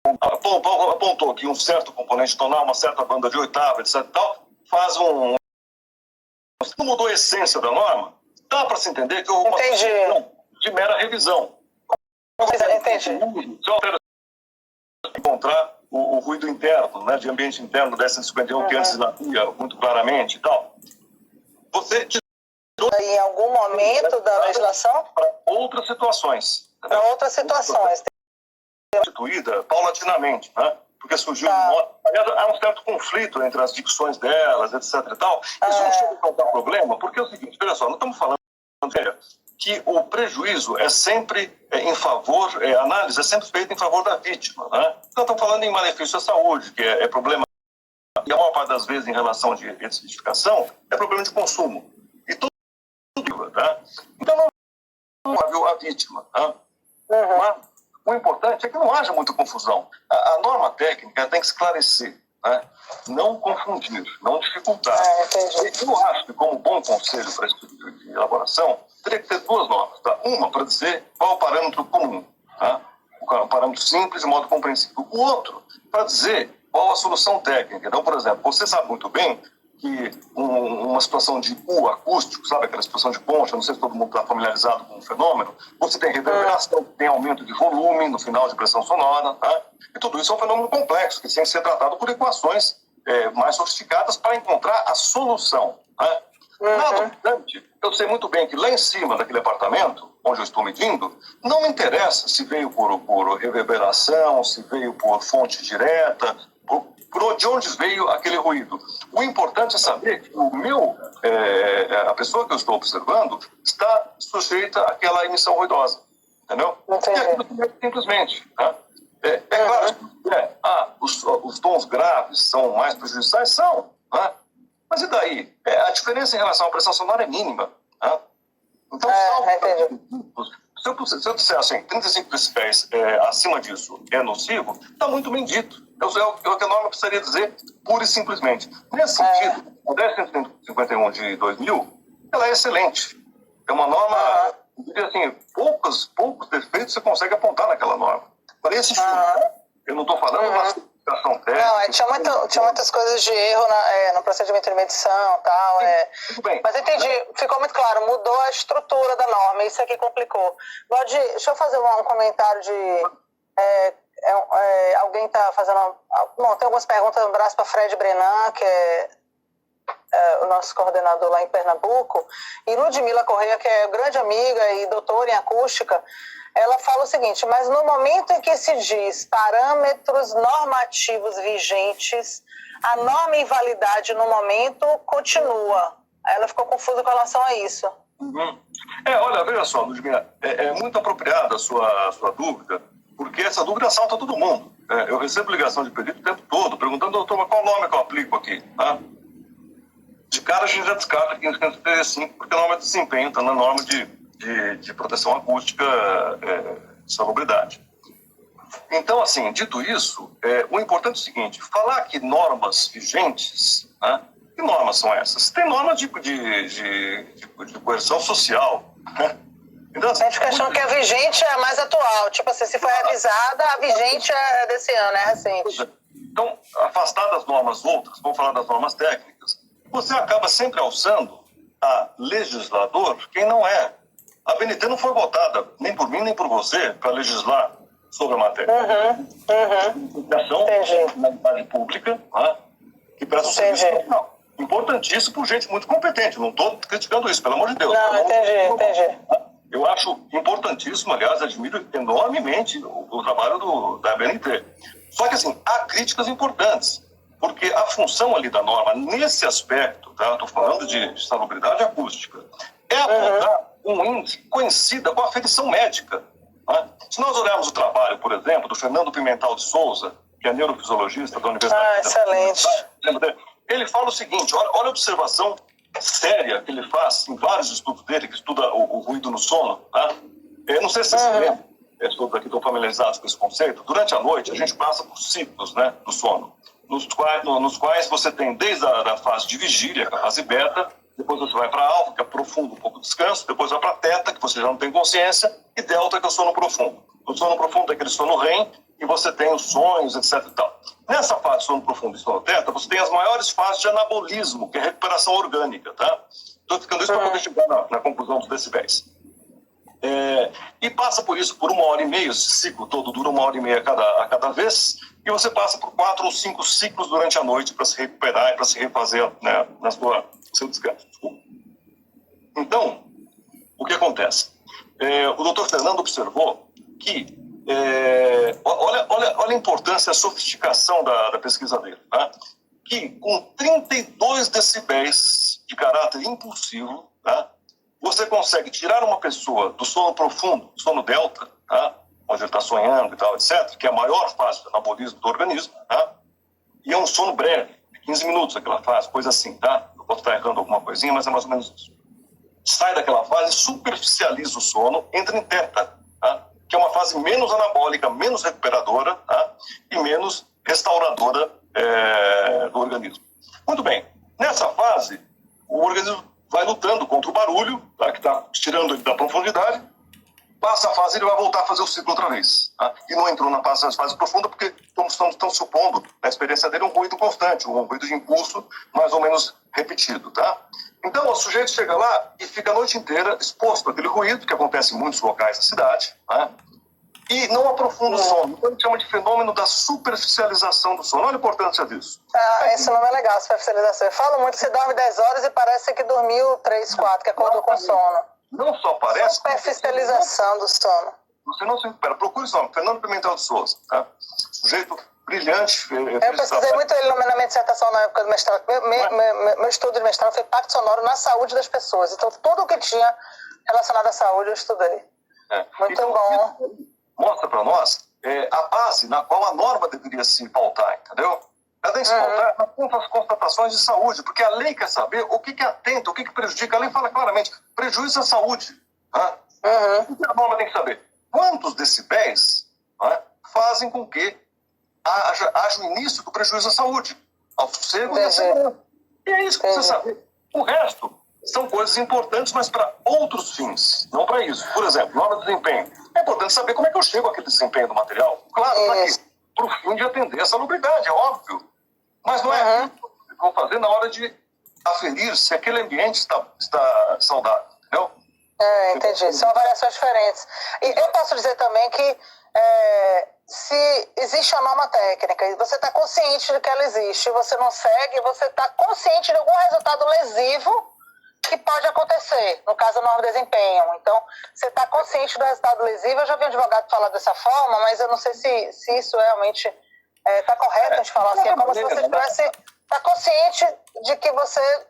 Apontou que um certo componente tonal, uma certa banda de oitava, etc. Tal, faz um... Não mudou a essência da norma, dá para se entender que houve uma questão de mera revisão. Entendi. Se eu encontrar o ruído interno, né, de ambiente interno, 1051, que antes havia muito claramente e tal, você em algum momento da legislação? Para outras situações. Para outras situações. Constituída paulatinamente, né? Porque surgiu há um certo conflito entre as dicções delas, etc. E tal. Isso não chega a causar problema, porque é o seguinte, olha só, nós estamos falando que o prejuízo é sempre em favor, a análise é sempre feita em favor da vítima, né? Então, estamos falando em malefício à saúde, que é problema, e a maior parte das vezes em relação de edificação, é problema de consumo. E tudo, tá? Então, não é a vítima, tá? Mas o importante é que não haja muita confusão. A norma técnica tem que esclarecer, né? Não confundir, não dificultar. Eu acho que, como bom conselho para esse tipo de elaboração, teria que ter duas normas. Tá? Uma para dizer qual é o parâmetro comum, tá? O parâmetro simples e modo compreensível. O outro para dizer qual a solução técnica. Então, por exemplo, você sabe muito bem que uma situação de U acústico, sabe aquela situação de ponte, eu não sei se todo mundo está familiarizado com o fenômeno, você tem reverberação, tem aumento de volume no final de pressão sonora, tá? E tudo isso é um fenômeno complexo, que tem que ser tratado por equações mais sofisticadas para encontrar a solução, tá? Nada obstante, eu sei muito bem que lá em cima daquele apartamento, onde eu estou medindo, não me interessa se veio por reverberação, se veio por fonte direta, de onde veio aquele ruído. O importante é saber que a pessoa que eu estou observando está sujeita àquela emissão ruidosa. Entendeu? Simplesmente. Tá? Claro que os tons graves são mais prejudiciais? São. Tá? Mas e daí? A diferença em relação à pressão sonora é mínima. Tá? Então, se eu disser assim, 35 decibéis acima disso é nocivo, está muito bem dito. É o que a norma precisaria dizer, pura e simplesmente. Nesse sentido, a 1051 de 2000, ela é excelente. É uma norma, assim, poucos defeitos você consegue apontar naquela norma. Para esse filme, eu não estou falando da certificação técnica. Não, tinha muitas coisas de erro no procedimento de medição e tal. Tudo bem. Mas entendi, ficou muito claro, mudou a estrutura da norma, isso aqui complicou. Deixa eu fazer um comentário de... alguém está fazendo... Bom, tem algumas perguntas, um abraço para Fred Brenan, que é o nosso coordenador lá em Pernambuco, e Ludmila Correia, que é grande amiga e doutora em acústica. Ela fala o seguinte: mas no momento em que se diz parâmetros normativos vigentes, a norma em validade no momento continua. Ela ficou confusa com relação a isso. Olha, veja só, Ludmila, é muito apropriada a sua dúvida, porque essa dúvida assalta todo mundo. Eu recebo ligação de pedido o tempo todo, perguntando, doutor, mas qual nome que eu aplico aqui? Tá? De cara a gente já descarta 1535, porque a norma de desempenho está na norma de proteção acústica de salubridade. Então, assim, dito isso, o importante é o seguinte: falar que normas vigentes, né? Que normas são essas? Tem normas de coerção social, né? Então, assim, a gente achando que a vigente é a mais atual. Tipo assim, se foi avisada, a vigente é desse ano, é recente. Então, afastar das normas outras, vamos falar das normas técnicas, você acaba sempre alçando a legislador quem não é. A BNT não foi votada, nem por mim, nem por você, para legislar sobre a matéria. Educação, na pública, né? Que presta um serviço nacional. Importantíssimo por gente muito competente. Não estou criticando isso, pelo amor de Deus. Não, entendi. Eu acho importantíssimo, aliás, admiro enormemente o trabalho da BNT. Só que, assim, há críticas importantes, porque a função ali da norma, nesse aspecto, tá? Estou falando de salubridade acústica, é apontar um índice conhecida com aferição médica. Né? Se nós olharmos o trabalho, por exemplo, do Fernando Pimental de Souza, que é neurofisiologista da Universidade excelente. Ele fala o seguinte: olha a observação séria que ele faz em vários estudos dele, que estuda o ruído no sono. Tá? Eu não sei se vocês se lembram, todos aqui estão familiarizados com esse conceito. Durante a noite, a gente passa por ciclos, né, do sono, nos quais você tem desde a fase de vigília, que é a fase beta, depois você vai para alfa, que é profundo, um pouco de descanso, depois vai para teta, que você já não tem consciência, e delta, que é o sono profundo. O sono profundo é aquele sono REM, e você tem os sonhos, etc. E tal. Nessa fase de sono profundo e sono teta, você tem as maiores fases de anabolismo, que é a recuperação orgânica, tá? Estou ficando isso para poder chegar na conclusão dos decibéis. E passa por isso por 1h30, esse ciclo todo dura 1h30 a cada vez, e você passa por 4 ou 5 ciclos durante a noite para se recuperar e para se refazer, né, seu descanso. Então, o que acontece? O doutor Fernando observou que, olha a importância, a sofisticação da pesquisa dele, tá? Que com 32 decibéis de caráter impulsivo, tá? você consegue tirar uma pessoa do sono profundo, sono delta, tá? Onde ele está sonhando e tal, etc., que é a maior fase do anabolismo do organismo, tá? E é um sono breve, de 15 minutos aquela fase, coisa assim, tá? Eu posso estar errando alguma coisinha, mas é mais ou menos isso. Sai daquela fase, superficializa o sono, entra em teta, tá? Que é uma fase menos anabólica, menos recuperadora, tá? E menos restauradora do organismo. Muito bem, nessa fase, o organismo vai lutando contra o barulho, tá? Que está tirando ele da profundidade. Passa a fase, ele vai voltar a fazer o ciclo outra vez. Tá? E não entrou na fase profunda porque estamos supondo, na experiência dele, um ruído constante, um ruído de impulso mais ou menos repetido. Tá? Então, o sujeito chega lá e fica a noite inteira exposto àquele ruído, que acontece em muitos locais da cidade, tá? E não aprofunda o sono. Então, a gente chama de fenômeno da superficialização do sono. Olha a importância disso. Esse nome é legal, superficialização. Eu falo muito que você dorme 10 horas e parece que dormiu 3, 4, que acordou com sono. Não só parece... Superficialização do sono. Você não se recupera. Procure esse nome, Fernando Pimentel de Souza. Tá? Sujeito brilhante. Eu pesquisei muito ele na minha dissertação na época do mestrado. Meu estudo de mestrado foi impacto sonoro na saúde das pessoas. Então, tudo o que tinha relacionado à saúde eu estudei. Muito então, bom. Mostra para nós a base na qual a norma deveria se pautar, entendeu? Ela tem que se pautar nas constatações de saúde, porque a lei quer saber o que atenta, o que prejudica. A lei fala claramente, prejuízo à saúde. Tá? O que a norma tem que saber? Quantos decibéis, tá, fazem com que haja o início do prejuízo à saúde, ao sossego e à segurança. E é isso que precisa saber. O resto são coisas importantes, mas para outros fins, não para isso. Por exemplo, norma de desempenho. É importante saber como é que eu chego àquele desempenho do material. Claro, para o fim de atender a salubridade, é óbvio. Mas não é isso que eu vou fazer na hora de aferir se aquele ambiente está saudável, entendeu? Entendi. São variações diferentes. E eu posso dizer também que se existe uma norma técnica e você está consciente de que ela existe, você não segue, você está consciente de algum resultado lesivo que pode acontecer, no caso, a norma de desempenho. Então, você está consciente do resultado lesivo. Eu já vi um advogado falar dessa forma, mas eu não sei se isso realmente está correto a gente falar assim. É como se você estivesse consciente de que você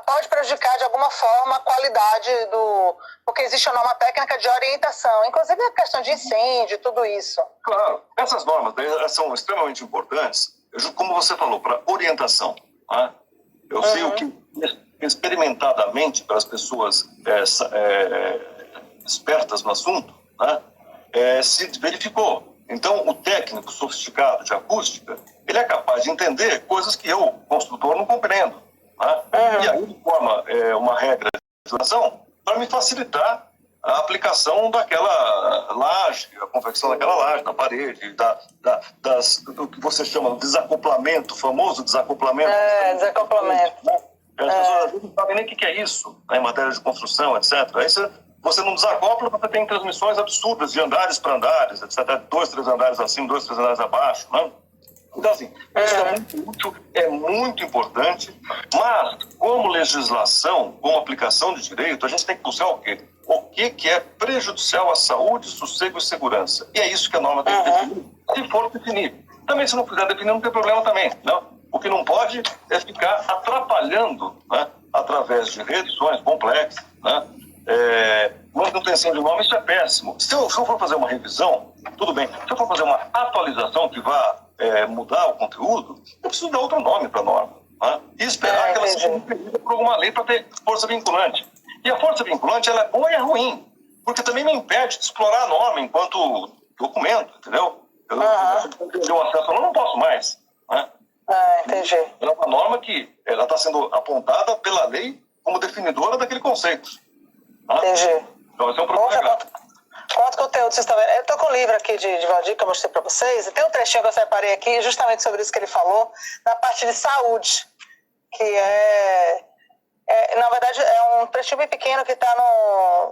pode prejudicar de alguma forma a qualidade do... Porque existe a norma técnica de orientação, inclusive a questão de incêndio, tudo isso. Claro, essas normas são extremamente importantes, como você falou, para orientação. Né? Eu sei o que experimentadamente para as pessoas espertas no assunto, né, se verificou. Então, o técnico sofisticado de acústica, ele é capaz de entender coisas que eu, construtor, não compreendo. Né? E aí ele forma uma regra de oração para me facilitar a aplicação daquela laje, a confecção daquela laje na parede, do que você chama de desacoplamento, o famoso desacoplamento. Desacoplamento. Né? As pessoas não sabem nem o que é isso, né, em matéria de construção, etc. Aí você não desacopla, você tem transmissões absurdas de andares para andares, etc. 2, 3 andares acima, 2, 3 andares abaixo. Né? Então, assim, isso é muito útil, é muito importante, mas como legislação, como aplicação de direito, a gente tem que buscar o quê? O que é prejudicial à saúde, sossego e segurança. E é isso que a norma tem que definir, se for definir. Também, se não quiser definir, não tem problema também, não? O que não pode é ficar atrapalhando, né, através de reduções complexas, né, manutenção de norma. Isso é péssimo. Se eu for fazer uma revisão, tudo bem. Se eu for fazer uma atualização que vá mudar o conteúdo, eu preciso dar outro nome para a norma. Né, e esperar que ela seja impedida por alguma lei para ter força vinculante. E a força vinculante ela é boa e é ruim, porque também me impede de explorar a norma enquanto documento, entendeu? Eu tenho acesso a ela, não posso mais. Né? Entendi. É uma norma que ela está sendo apontada pela lei como definidora daquele conceito. Tá? Entendi. Então, esse é um problema grave. Quanto conteúdo vocês estão vendo? Eu estou com o livro aqui de Valdir que eu mostrei para vocês, e tem um trechinho que eu separei aqui justamente sobre isso que ele falou, na parte de saúde, que na verdade, é um trechinho bem pequeno que está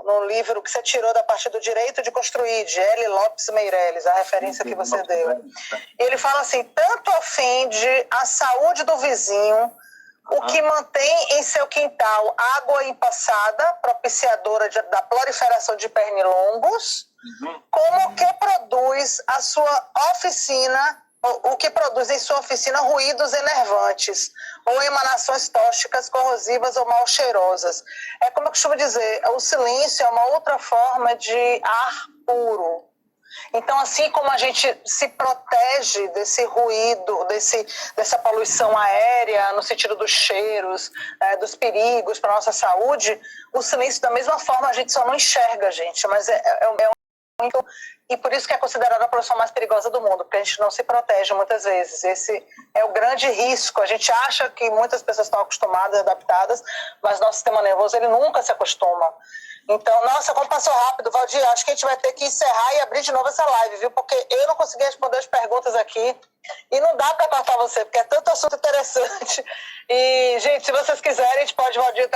no livro que você tirou da parte do Direito de Construir, de L. Lopes Meirelles, a referência que você deu. E ele fala assim, tanto ofende a saúde do vizinho, o que mantém em seu quintal água empassada, propiciadora da proliferação de pernilongos, como que produz a sua oficina o que produz em sua oficina ruídos enervantes ou emanações tóxicas, corrosivas ou mal cheirosas. É como eu costumo dizer, o silêncio é uma outra forma de ar puro. Então, assim como a gente se protege desse ruído, dessa poluição aérea, no sentido dos cheiros, dos perigos para a nossa saúde, o silêncio, da mesma forma, a gente só não enxerga, gente, mas muito, e por isso que é considerada a poluição mais perigosa do mundo, porque a gente não se protege muitas vezes. Esse é o grande risco. A gente acha que muitas pessoas estão acostumadas, adaptadas, mas nosso sistema nervoso, ele nunca se acostuma. Então, nossa, como passou rápido, Valdir, acho que a gente vai ter que encerrar e abrir de novo essa live, viu? Porque eu não consegui responder as perguntas aqui e não dá para cortar você, porque é tanto assunto interessante. E, gente, se vocês quiserem, a gente pode, Valdir,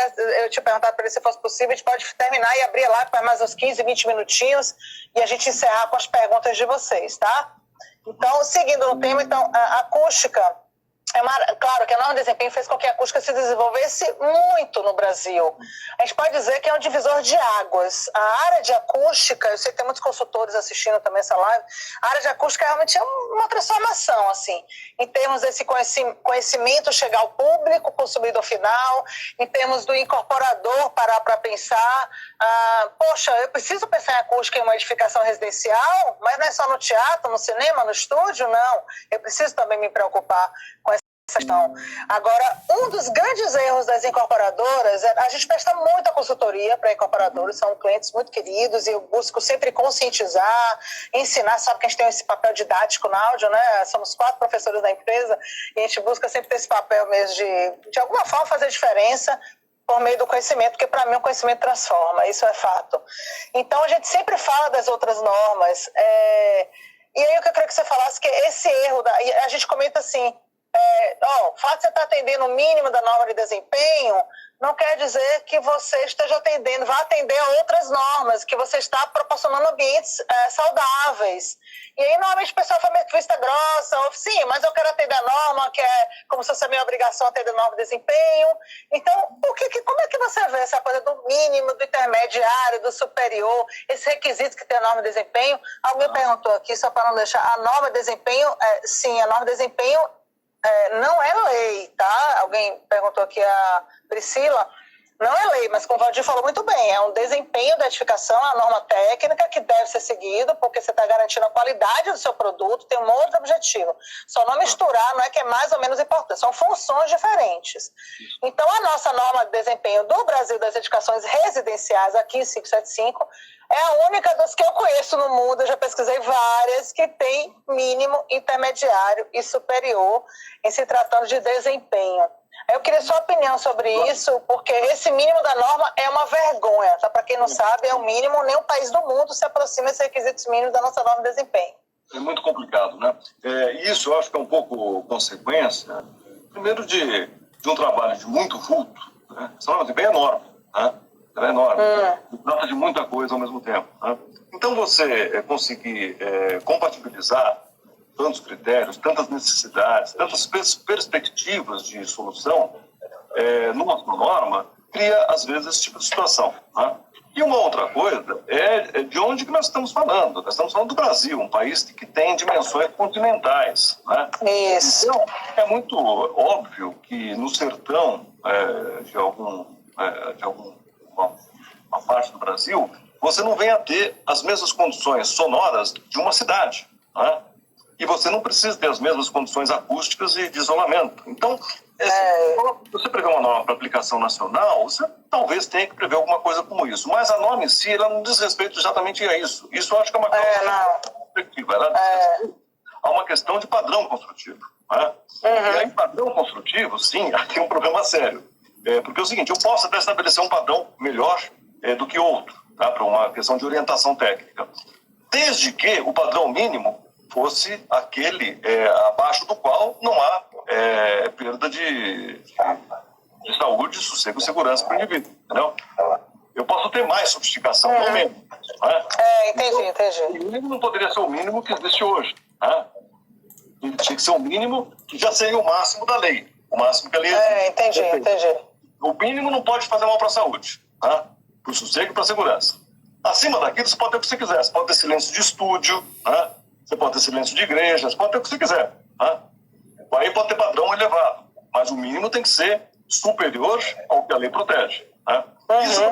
eu te perguntar para ele se fosse possível, a gente pode terminar e abrir a live para mais uns 15, 20 minutinhos e a gente encerrar com as perguntas de vocês, tá? Então, seguindo no tema, então, a acústica... Claro que a norma de desempenho fez com que a acústica se desenvolvesse muito no Brasil. A gente pode dizer que é um divisor de águas. A área de acústica, eu sei que tem muitos consultores assistindo também essa live, a área de acústica realmente é uma transformação, assim, em termos desse conhecimento chegar ao público, consumidor final, em termos do incorporador parar para pensar, poxa, eu preciso pensar em acústica em uma edificação residencial, mas não é só no teatro, no cinema, no estúdio, não. Eu preciso também me preocupar com essa questão. Agora, um dos grandes erros das incorporadoras é a gente presta muita consultoria para incorporadores, são clientes muito queridos e eu busco sempre conscientizar, ensinar, sabe que a gente tem esse papel didático na áudio, né? Somos 4 professores da empresa e a gente busca sempre ter esse papel mesmo de alguma forma fazer diferença por meio do conhecimento, porque para mim o conhecimento transforma, isso é fato. Então a gente sempre fala das outras normas, e aí o que eu queria que você falasse que esse erro, a gente comenta assim, o fato de você estar atendendo o mínimo da norma de desempenho não quer dizer que você esteja atendendo, vai atender a outras normas, que você está proporcionando ambientes saudáveis. E aí, normalmente, o pessoal fala vista grossa, ou sim, mas eu quero atender a norma, que é como se fosse a minha obrigação atender a norma de desempenho. Então, como é que você vê essa coisa do mínimo, do intermediário, do superior, esses requisitos que tem a norma de desempenho? Alguém perguntou aqui, só para não deixar, a norma de desempenho, sim, a norma de desempenho não é lei, tá? Alguém perguntou aqui, a Priscila, não é lei, mas como o Valdir falou muito bem, é um desempenho da edificação, a norma técnica que deve ser seguida, porque você está garantindo a qualidade do seu produto, tem um outro objetivo. Só não misturar, não é que é mais ou menos importante, são funções diferentes. Então, a nossa norma de desempenho do Brasil das edificações residenciais, aqui 575, é a única das que eu conheço no mundo, eu já pesquisei várias, que tem mínimo, intermediário e superior em se tratando de desempenho. Eu queria sua opinião sobre isso, porque esse mínimo da norma é uma vergonha, tá? Para quem não sabe, é o mínimo, nenhum país do mundo se aproxima desses requisitos mínimos da nossa norma de desempenho. É muito complicado, né? Isso eu acho que é um pouco consequência, primeiro de um trabalho de muito vulto, né? Essa norma de desempenho é enorme, né? Ela é enorme, trata de muita coisa ao mesmo tempo, né? Então você conseguir compatibilizar tantos critérios, tantas necessidades, tantas perspectivas de solução numa norma, cria, às vezes, esse tipo de situação, né? E uma outra coisa é de onde que nós estamos falando. Nós estamos falando do Brasil, um país que tem dimensões continentais, né? Isso. Então, é muito óbvio que no sertão de alguma parte do Brasil, você não vem a ter as mesmas condições sonoras de uma cidade, né? E você não precisa ter as mesmas condições acústicas e de isolamento. Então, se você prever uma norma para aplicação nacional, você talvez tenha que prever alguma coisa como isso. Mas a norma em si, ela não diz respeito exatamente a isso. Isso eu acho que é uma perspectiva. Ela diz respeito a uma questão de padrão construtivo, né? E aí, padrão construtivo, sim, aqui é um problema sério. Porque é o seguinte, eu posso até estabelecer um padrão melhor do que outro, tá? Para uma questão de orientação técnica. Desde que o padrão mínimo fosse aquele abaixo do qual não há perda de saúde, sossego e segurança para o indivíduo, entendeu? Eu posso ter mais sofisticação, não menos, né? Entendi. O mínimo não poderia ser o mínimo que existe hoje, né? Ele tinha que ser o mínimo que já seria o máximo da lei, o máximo que a lei existe. Entendi. O mínimo não pode fazer mal para a saúde, tá? Para o sossego e para a segurança. Acima daquilo, você pode ter o que você quiser. Você pode ter silêncio de estúdio, né? Você pode ter silêncio de igrejas, pode ter o que você quiser. Tá? Aí pode ter padrão elevado, mas o mínimo tem que ser superior ao que a lei protege. Tá? Isso,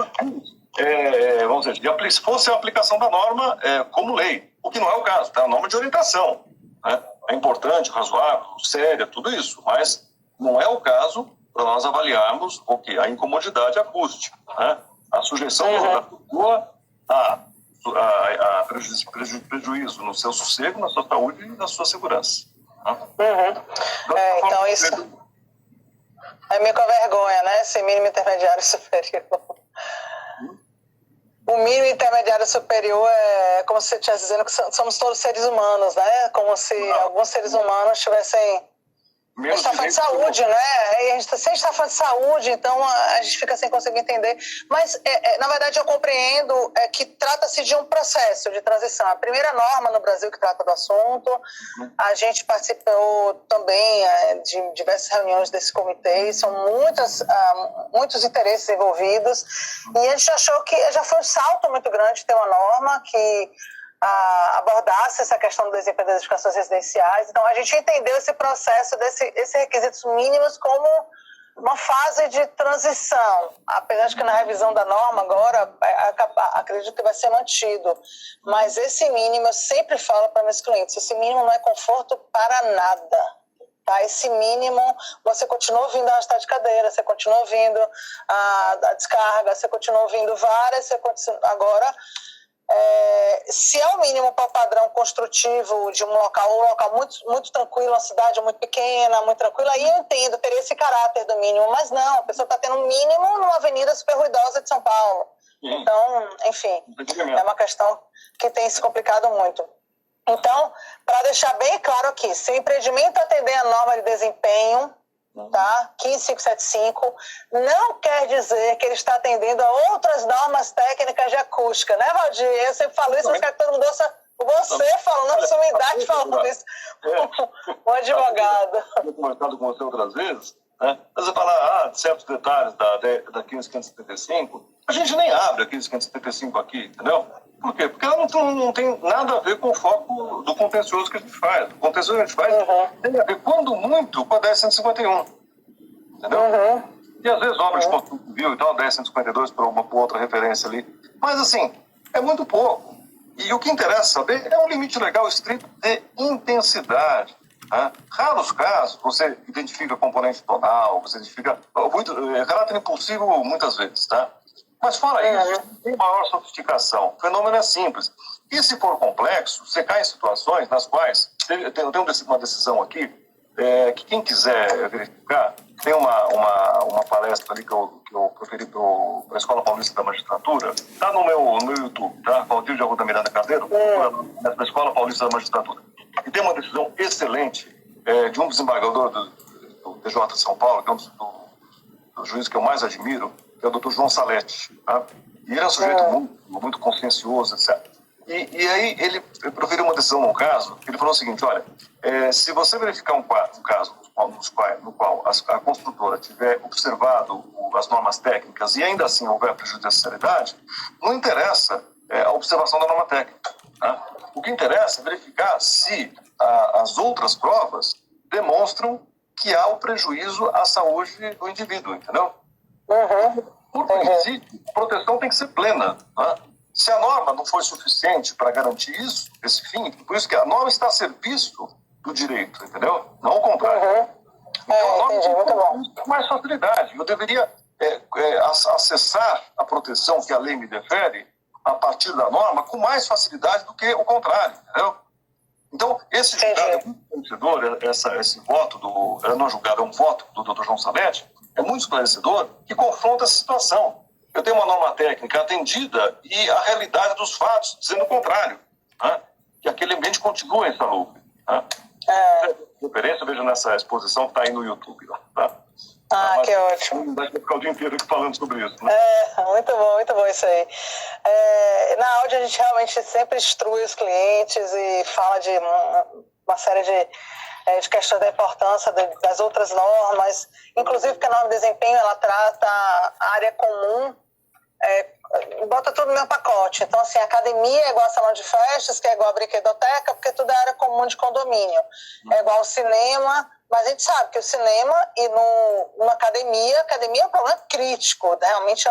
vamos dizer, se fosse a aplicação da norma como lei, o que não é o caso, tá? A norma de orientação. Né? É importante, razoável, séria, tudo isso, mas não é o caso para nós avaliarmos o que? A incomodidade acústica. Né? A sujeição da pessoa a prejuízo no seu sossego, na sua saúde e na sua segurança. Então isso é meio com a vergonha, né? Esse mínimo intermediário superior. O mínimo intermediário superior é como se você estivesse dizendo que somos todos seres humanos, né? Como se alguns seres humanos tivessem... A gente está falando de saúde, né? Se a gente está falando de saúde, então a gente fica sem conseguir entender. Mas, na verdade, eu compreendo que trata-se de um processo de transição. A primeira norma no Brasil que trata do assunto, a gente participou também de diversas reuniões desse comitê, são muitos interesses envolvidos, e a gente achou que já foi um salto muito grande ter uma norma que abordasse essa questão do desempenho das edificações residenciais. Então, a gente entendeu esse processo, esses requisitos mínimos como uma fase de transição. Apesar de que na revisão da norma agora, acredito que vai ser mantido. Mas esse mínimo, eu sempre falo para meus clientes, esse mínimo não é conforto para nada. Tá? Esse mínimo, você continua ouvindo a arrastar de cadeira, você continua ouvindo a descarga, você continua ouvindo várias, agora... se é o mínimo para o padrão construtivo de um local muito, muito tranquilo, uma cidade muito pequena, muito tranquila, aí eu entendo, teria esse caráter do mínimo, mas não, a pessoa está tendo um mínimo numa avenida super ruidosa de São Paulo. Então, enfim, é uma questão que tem se complicado muito. Então, para deixar bem claro aqui, se o empreendimento atender a norma de desempenho, tá? 15575, não quer dizer que ele está atendendo a outras normas técnicas de acústica, né, Valdir? Eu sempre falo isso, mas quero que todo mundo ouça você falando, a sua idade falando isso, um advogado. Eu tenho conversado com você outras vezes, né? Você fala certos detalhes da 15575, a gente nem abre a 15575 aqui, entendeu? Por quê? Porque ela não tem nada a ver com o foco do contencioso que a gente faz. O contencioso que a gente faz tem a ver, quando muito, com a 10151. Entendeu? E às vezes obras de construção civil, então a 10152 por outra referência ali. Mas assim, é muito pouco. E o que interessa saber é um limite legal estrito de intensidade. Né? Raros casos, você identifica componente tonal, você identifica caráter impulsivo muitas vezes, tá? Mas fora isso, tem maior sofisticação. O fenômeno é simples. E se for complexo, você cai em situações nas quais... Eu tenho uma decisão aqui, que quem quiser verificar, tem uma palestra ali que eu proferi para a Escola Paulista da Magistratura, está no meu YouTube, tá? Valdir de Arruda Miranda Carneiro, na Escola Paulista da Magistratura. E tem uma decisão excelente de um desembargador do TJ de São Paulo, que é um dos juízes que eu mais admiro, que é o Dr. João Salete. Tá? E ele é um sujeito muito consciencioso, etc. E aí ele proferiu uma decisão num caso, ele falou o seguinte, olha, se você verificar um caso no qual a construtora tiver observado as normas técnicas e ainda assim houver prejudicialidade, não interessa a observação da norma técnica. Tá? O que interessa é verificar se as outras provas demonstram que há o prejuízo à saúde do indivíduo, entendeu? Por princípio, a proteção tem que ser plena. Né? Se a norma não foi suficiente para garantir isso, esse fim, por isso que a norma está a serviço do direito, entendeu? Não ao contrário. Então, a norma tem com mais facilidade. Eu deveria acessar a proteção que a lei me defere a partir da norma com mais facilidade do que o contrário, entendeu? Então, esse julgado é muito esclarecedor, esse voto não julgado, é um voto do Dr. João Salete, é muito esclarecedor, que confronta essa situação. Eu tenho uma norma técnica atendida e a realidade dos fatos dizendo o contrário, né? Que aquele ambiente continua insalubre. Né? Referência, veja nessa exposição que está aí no YouTube. Tá? Mas, que ótimo. Vai ficar o dia inteiro aqui falando sobre isso. Né? Muito bom isso aí. Na Audi a gente realmente sempre instrui os clientes e fala de uma série de questões da importância das outras normas, inclusive que a norma de desempenho ela trata a área comum bota tudo no meu pacote. Então, assim, academia é igual a salão de festas, que é igual a brinquedoteca, porque tudo é área comum de condomínio. É igual ao cinema, mas a gente sabe que o cinema e numa academia é um problema crítico. Realmente,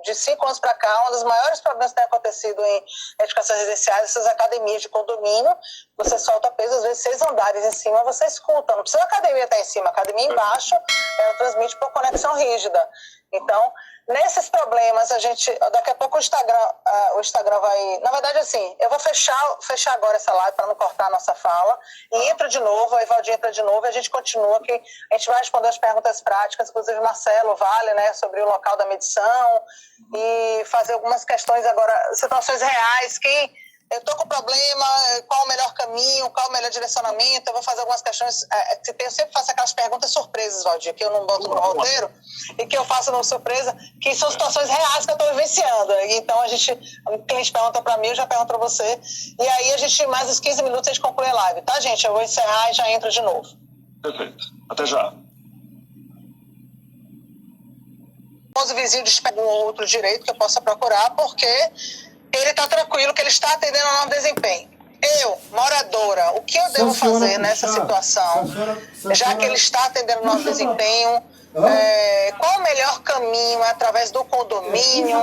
de 5 anos para cá, um dos maiores problemas que tem acontecido em edificações residenciais, essas academias de condomínio, você solta peso, às vezes 6 andares em cima, você escuta. Não precisa a academia estar em cima, a academia embaixo, ela transmite por conexão rígida. Então, nesses problemas, daqui a pouco o Instagram vai... Na verdade, assim, eu vou fechar agora essa live para não cortar a nossa fala, e entra de novo, a Evaldinha entra de novo, e a gente continua, que a gente vai responder as perguntas práticas, inclusive o Marcelo Vale, né, sobre o local da medição, e fazer algumas questões agora, situações reais, eu estou com problema, qual o melhor caminho, qual o melhor direcionamento, eu vou fazer algumas questões, eu sempre faço aquelas perguntas surpresas, Valdir, que eu não boto no roteiro, e que eu faço no surpresa, que são situações reais que eu estou vivenciando. Então, o cliente pergunta para mim, eu já pergunto para você, e aí a gente, mais uns 15 minutos, a gente conclui a live, tá, gente? Eu vou encerrar e já entro de novo. Perfeito. Até já. O vizinho despede um outro direito que eu possa procurar, porque ele está tranquilo, que ele está atendendo ao nosso desempenho. Eu, moradora, o que eu devo fazer nessa situação? Já que ele está atendendo ao nosso desempenho, qual o melhor caminho? É através do condomínio,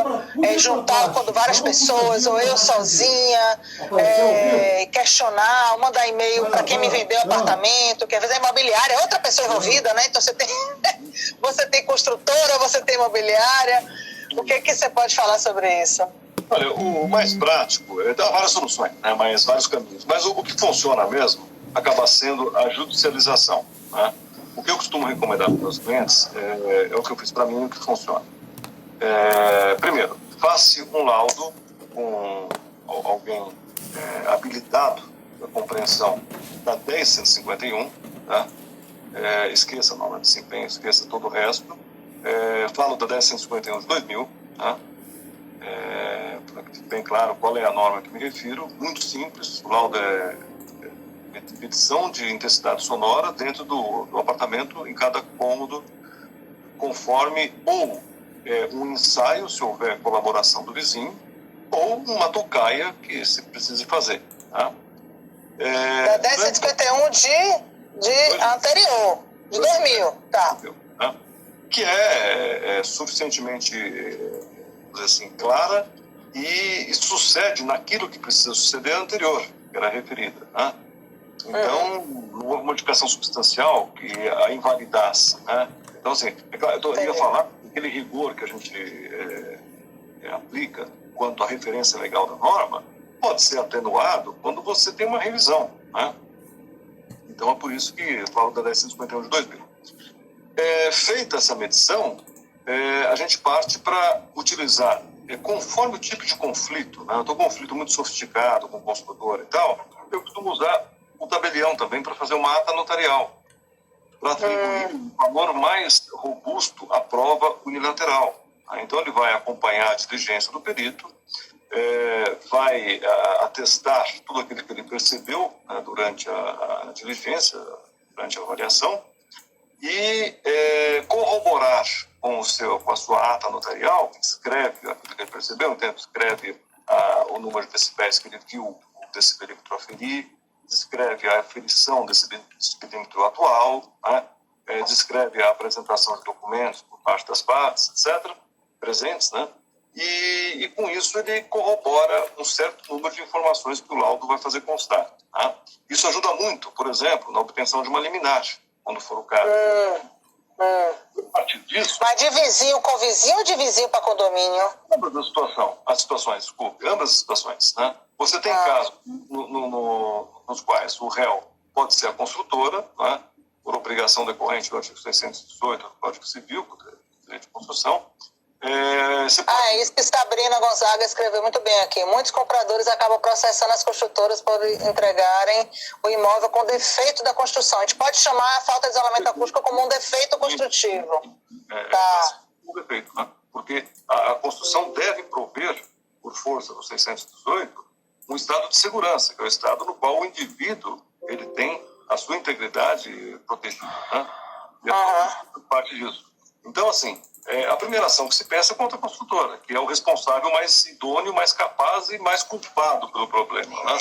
juntar várias pessoas, ou eu sozinha, questionar, mandar e-mail para quem me vendeu o apartamento, que às vezes é imobiliária, é outra pessoa envolvida, né? Então você tem construtora, você tem imobiliária. O que você pode falar sobre isso? Olha, o mais prático, dá várias soluções, né, mas vários caminhos. Mas o que funciona mesmo acaba sendo a judicialização. Né? O que eu costumo recomendar para os meus clientes é o que eu fiz para mim e o que funciona. Primeiro, faça um laudo com alguém habilitado na compreensão da 10.151, tá? Esqueça a norma de desempenho, esqueça todo o resto. Falo da 10.151 de 2000, tá? Para que fique bem claro qual é a norma que me refiro, muito simples, o laudo é medição de intensidade sonora dentro do apartamento, em cada cômodo, conforme ou um ensaio, se houver colaboração do vizinho, ou uma tocaia que se precise fazer. Tá? Da 1051 de anterior, de 2000, tá? Que é suficientemente, assim, clara e sucede naquilo que precisa suceder anterior, que era referida. Né? Então, não houve modificação substancial que a invalidasse. Né? Então, assim, eu ia falar aquele rigor que a gente aplica quanto à referência legal da norma pode ser atenuado quando você tem uma revisão. Né? Então, é por isso que eu falo da 1051 de 2000. Feita essa medição, a gente parte para utilizar, conforme o tipo de conflito, né? Eu estou com um conflito muito sofisticado com o construtor e tal, eu costumo usar o tabelião também para fazer uma ata notarial, para atribuir um valor mais robusto à prova unilateral. Tá? Então, ele vai acompanhar a diligência do perito, vai atestar tudo aquilo que ele percebeu, né, durante a diligência, durante a avaliação, e corroborar com a sua ata notarial, que descreve aquilo que ele percebeu, então descreve o número de decibéis que ele viu o decibelímetro aferir, descreve a aferição desse decibelímetro atual, né? Descreve a apresentação de documentos por parte das partes, etc., presentes, né? E com isso ele corrobora um certo número de informações que o laudo vai fazer constar. Tá? Isso ajuda muito, por exemplo, na obtenção de uma liminar, quando for o caso. A partir disso... Mas de vizinho com vizinho ou de vizinho para condomínio? Ambas as situações, ambas as situações. Né? Você tem casos nos quais o réu pode ser a construtora, né? Por obrigação decorrente do artigo 618 do Código Civil, do Direito de Construção. Isso que Sabrina Gonzaga escreveu muito bem aqui. Muitos compradores acabam processando as construtoras por entregarem o imóvel com defeito da construção. A gente pode chamar a falta de isolamento acústico como um defeito construtivo. Um defeito, né? Porque a construção deve prover, por força do 618, um estado de segurança, que é o estado no qual o indivíduo ele tem a sua integridade protegida. Né? E parte disso. Então, assim, a primeira ação que se pensa é contra a construtora, que é o responsável mais idôneo, mais capaz e mais culpado pelo problema, né?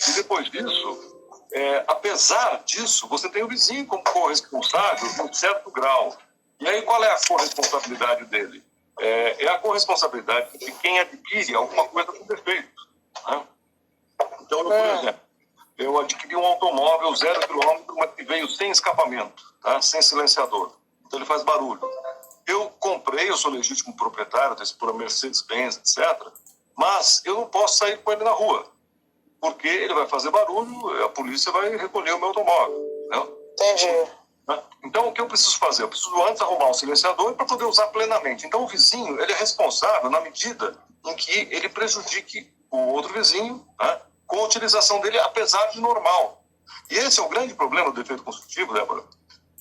E depois disso, apesar disso, você tem o vizinho como corresponsável em um certo grau. E aí qual é a corresponsabilidade dele? É a corresponsabilidade de quem adquire alguma coisa com defeito, né? Então, por exemplo, eu adquiri um automóvel 0 km, mas que veio sem escapamento, tá? Sem silenciador. Então ele faz barulho. Eu sou legítimo proprietário desse por Mercedes-Benz, etc. Mas eu não posso sair com ele na rua, porque ele vai fazer barulho, a polícia vai recolher o meu automóvel, né? Entendi. Então, o que eu preciso fazer? Eu preciso antes arrumar um silenciador para poder usar plenamente. Então, o vizinho ele é responsável na medida em que ele prejudique o outro vizinho, né, com a utilização dele, apesar de normal. E esse é o grande problema do defeito construtivo, Débora,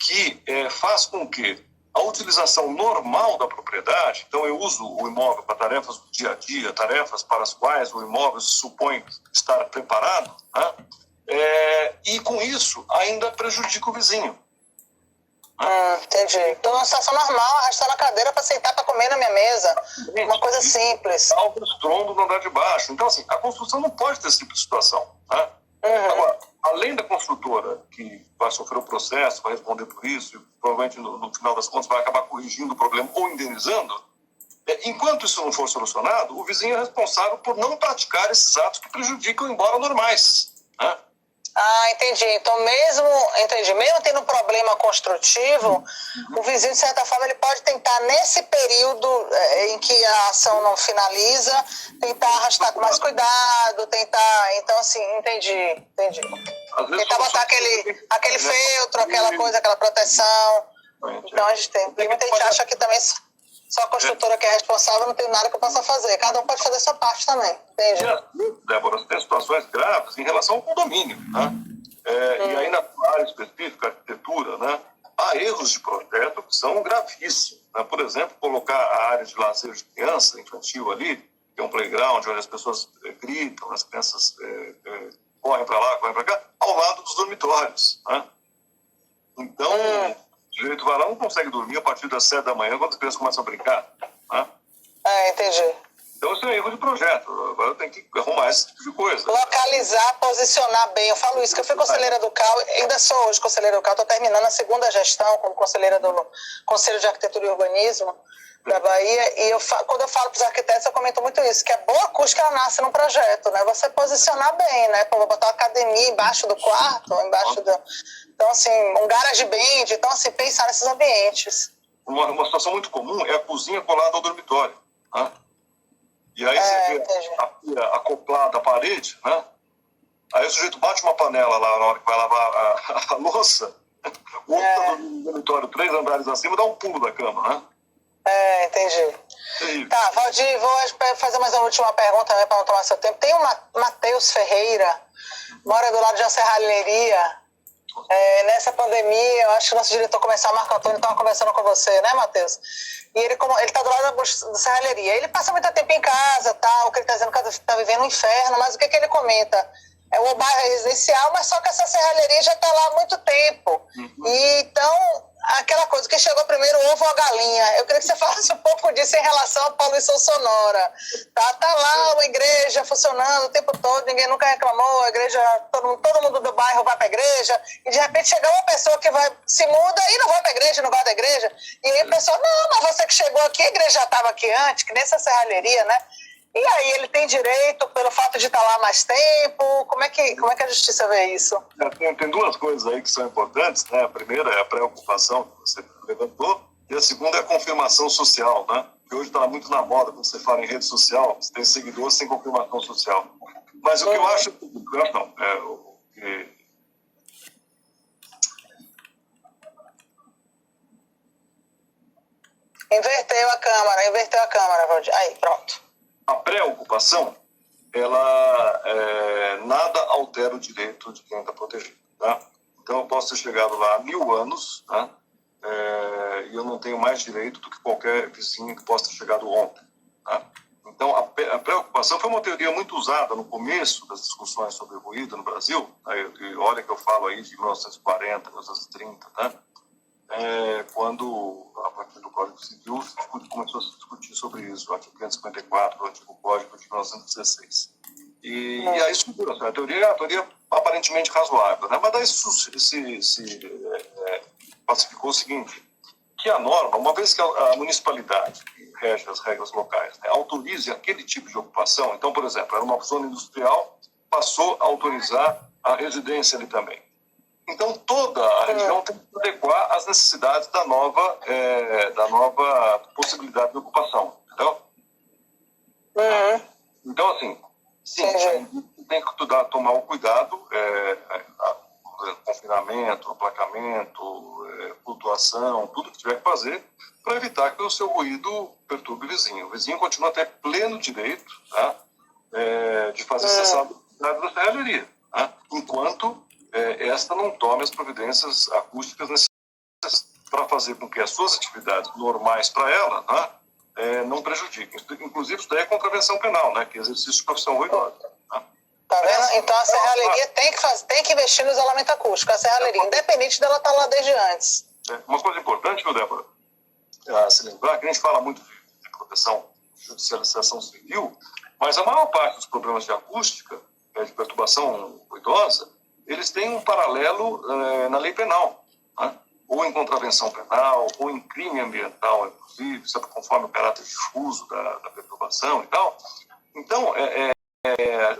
que faz com que a utilização normal da propriedade, então eu uso o imóvel para tarefas do dia a dia, tarefas para as quais o imóvel se supõe estar preparado, né, e com isso ainda prejudica o vizinho. Entendi. Então, numa situação normal, arrastando a cadeira para sentar para comer na minha mesa. Uma coisa simples. Alto estrondo no andar de baixo. Então, assim, a construção não pode ter esse tipo de situação, né? Agora, além da construtora, que vai sofrer o processo, vai responder por isso, e provavelmente no final das contas vai acabar corrigindo o problema ou indenizando, enquanto isso não for solucionado, o vizinho é responsável por não praticar esses atos que prejudicam, embora normais, né? Entendi. Então, mesmo tendo um problema construtivo, o vizinho, de certa forma, ele pode tentar, nesse período em que a ação não finaliza, tentar arrastar com mais cuidado, tentar... Então, assim, entendi. Tentar botar aquele feltro, aquela coisa, aquela proteção. Então, a gente tem muita gente acha que também só a construtora que é responsável, não tem nada que eu possa fazer. Cada um pode fazer a sua parte também. Entendi. Débora, tem situações graves em relação ao condomínio, né? E aí na área específica, arquitetura, né, há erros de projeto que são gravíssimos, né? Por exemplo, colocar a área de lazer de criança infantil ali, que é um playground onde as pessoas gritam, as crianças correm para lá, correm para cá, ao lado dos dormitórios, né? Então, o sujeito vai lá, não consegue dormir a partir das 7 da manhã, quando as crianças começam a brincar, né? Entendi. Então, isso é erro de projeto. Agora tem que arrumar esse tipo de coisa. Localizar, posicionar bem. Eu falo isso, que eu fui conselheira do CAU, ainda sou hoje conselheira do CAU, estou terminando a segunda gestão como conselheira do Conselho de Arquitetura e Urbanismo da Bahia, e quando eu falo para os arquitetos, eu comento muito isso, que a boa acústica ela nasce no projeto, né? Você posicionar bem, né? Vou botar uma academia embaixo do quarto, Então, assim, um garage band, então, assim, pensar nesses ambientes. Uma situação muito comum é a cozinha colada ao dormitório, né? E aí você vê a pia acoplada à parede, né? Aí o sujeito bate uma panela lá na hora que vai lavar a louça, o outro tá no dormitório 3 andares acima, dá um pulo da cama, né? Entendi. Tá, Valdir, vou fazer mais uma última pergunta também para não tomar seu tempo. Tem o Matheus Ferreira, mora do lado de uma serralheria. Nessa pandemia, eu acho que o nosso diretor comercial, Marco Antônio, estava conversando com você, né, Matheus? E ele está do lado da serralheria. Ele passa muito tempo em casa, tal, que ele está dizendo que está vivendo um inferno, mas o que ele comenta? O bairro é residencial, mas só que essa serralheria já está lá há muito tempo. E então, aquela coisa, que chegou primeiro, o ovo ou a galinha? Eu queria que você falasse um pouco disso em relação à poluição sonora. Tá lá uma igreja funcionando o tempo todo, ninguém nunca reclamou, a igreja, todo mundo do bairro vai para a igreja, e de repente chega uma pessoa que se muda e não vai para a igreja, não gosta da igreja, e aí a pessoa, não, mas você que chegou aqui, a igreja já estava aqui antes, que nessa serralheria, né? E aí, ele tem direito pelo fato de estar lá mais tempo? Como é que a justiça vê isso? Tem duas coisas aí que são importantes, né? A primeira é a preocupação que você levantou, e a segunda é a confirmação social, né? Que hoje está muito na moda, quando você fala em rede social, você tem seguidores sem confirmação social. Mas o que eu acho... Inverteu a câmera, Valdir. Aí, pronto. A pré-ocupação, ela nada altera o direito de quem está protegido, tá? Então, eu posso ter chegado lá há 1000 anos, tá? E eu não tenho mais direito do que qualquer vizinho que possa ter chegado ontem, tá? Então, a pré-ocupação foi uma teoria muito usada no começo das discussões sobre ruído no Brasil, tá? E olha que eu falo aí de 1940, 1930, tá? Quando a a partir do Código Civil, começou a se discutir sobre isso, o artigo 554 do antigo Código de 1916. E aí surgiu a teoria aparentemente razoável, né? Mas daí se pacificou o seguinte, que a norma, uma vez que a municipalidade, que rege as regras locais, né, autorize aquele tipo de ocupação, então, por exemplo, era uma zona industrial, passou a autorizar a residência ali também. Então, toda a região tem que se adequar às necessidades da nova possibilidade de ocupação, entendeu? Então, assim, sim, tem que tomar o cuidado, confinamento, aplacamento, flutuação, tudo que tiver que fazer para evitar que o seu ruído perturbe o vizinho. O vizinho continua a ter pleno direito, tá, de fazer cessar a atividade da serralheria, tá, enquanto esta não tome as providências acústicas necessárias para fazer com que as suas atividades normais para ela, tá, não prejudiquem. Inclusive, isso daí é contravenção penal, né, que é exercício de profissão ruidosa. Tá? Tá vendo? Então a serralheria tem que investir no isolamento acústico, a serralheria, independente dela estar lá desde antes. Uma coisa importante, viu, Débora, se lembrar que a gente fala muito de proteção, de judicialização civil, mas a maior parte dos problemas de acústica, de perturbação ruidosa, eles têm um paralelo na lei penal, né? Ou em contravenção penal, ou em crime ambiental, inclusive, sabe, conforme o caráter difuso da perturbação e tal. Então,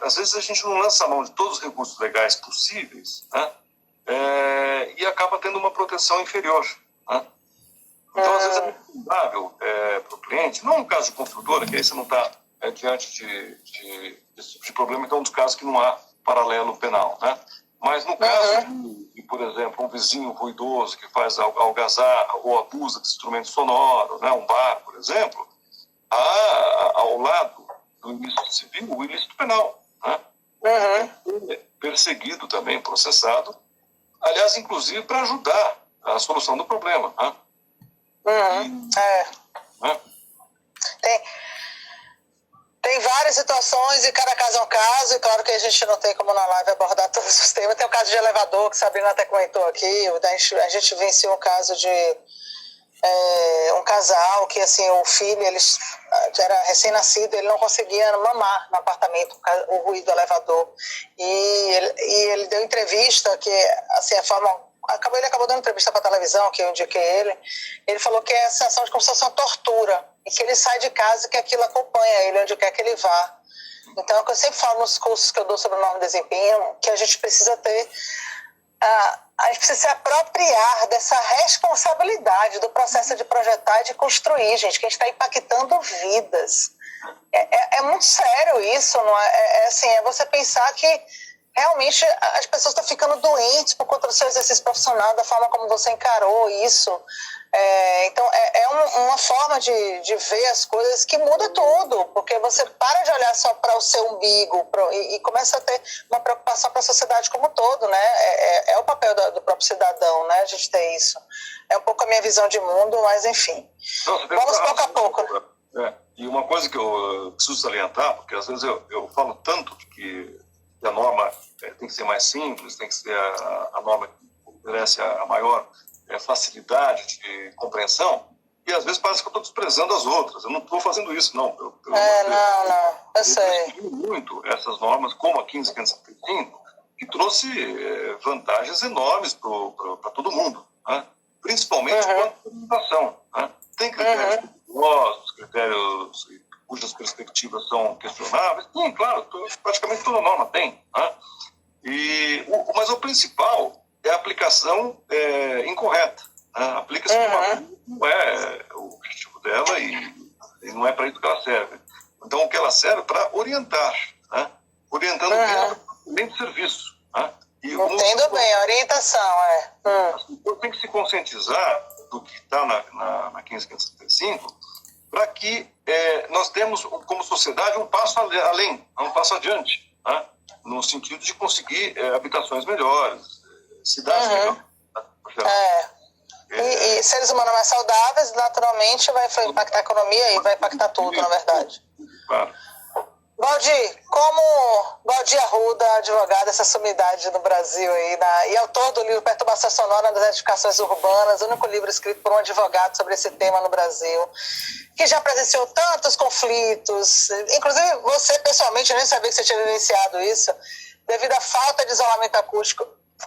às vezes a gente não lança a mão de todos os recursos legais possíveis, né? E acaba tendo uma proteção inferior, né? Então, às vezes é muito vulnerável para o cliente, não no caso de construtora, que aí você não está diante desse tipo de problema, então é um dos casos que não há paralelo penal, né? Mas no caso de, por exemplo, um vizinho ruidoso que faz algazarra ou abusa de instrumento sonoro, né, um bar, por exemplo, há ao lado do ilícito civil o ilícito penal, né? Perseguido também, processado, aliás, inclusive para ajudar a solução do problema, né? Né? Tem várias situações e cada caso é um caso, e claro que a gente não tem como na live abordar todos os temas. Tem o caso de elevador, que a Sabrina até comentou aqui, a gente venceu um caso de um casal que, assim, o filho, ele era recém-nascido, ele não conseguia mamar no apartamento, o ruído do elevador. E ele deu entrevista, que, assim, ele acabou dando entrevista para a televisão, que eu indiquei ele falou que é a sensação de como se fosse uma tortura, e que ele sai de casa e que aquilo acompanha ele onde quer que ele vá. Então, é o que eu sempre falo nos cursos que eu dou sobre norma de desempenho, que a gente precisa ter, a gente precisa se apropriar dessa responsabilidade do processo de projetar e de construir, gente, que a gente está impactando vidas. É muito sério isso, não é? Assim, é você pensar que realmente as pessoas estão ficando doentes por conta do seu exercício profissional, da forma como você encarou isso. Então, uma forma de ver as coisas que muda tudo, porque você para de olhar só para o seu umbigo e começa a ter uma preocupação para a sociedade como um todo, né? É o papel do próprio cidadão, né? A gente ter isso. É um pouco a minha visão de mundo, mas enfim. Vamos pouco a pouco. E uma coisa que eu preciso salientar, porque às vezes eu falo tanto de que a norma tem que ser mais simples, tem que ser a norma que oferece a maior facilidade de compreensão, e às vezes parece que eu estou desprezando as outras. Eu não estou fazendo isso, não. Eu sei. Eu muito essas normas, como a 15535, que trouxe vantagens enormes para todo mundo, né? Principalmente quanto à comunicação, né? Tem critérios rigorosos, critérios cujas perspectivas são questionáveis. Sim, claro, praticamente toda norma tem, né? Mas o principal é a aplicação incorreta, né? Aplica-se de uma coisa que não é o objetivo dela e não é para isso que ela serve. Então, o que ela serve é para orientar, né? Orientando bem de serviço, né? Entendo bem, a orientação, As pessoas têm que se conscientizar do que está na 15535, para que nós temos, como sociedade, um passo além, um passo adiante, né? No sentido de conseguir habitações melhores, cidades melhores. E seres humanos mais saudáveis, naturalmente, vai impactar a economia e vai impactar tudo, na verdade. Claro. Valdir, como Valdir Arruda, advogado, essa sumidade no Brasil aí, e autor do livro Perturbação Sonora das Edificações Urbanas, o único livro escrito por um advogado sobre esse tema no Brasil, que já presenciou tantos conflitos, inclusive você pessoalmente, eu nem sabia que você tinha vivenciado isso, devido à falta de isolamento acústico.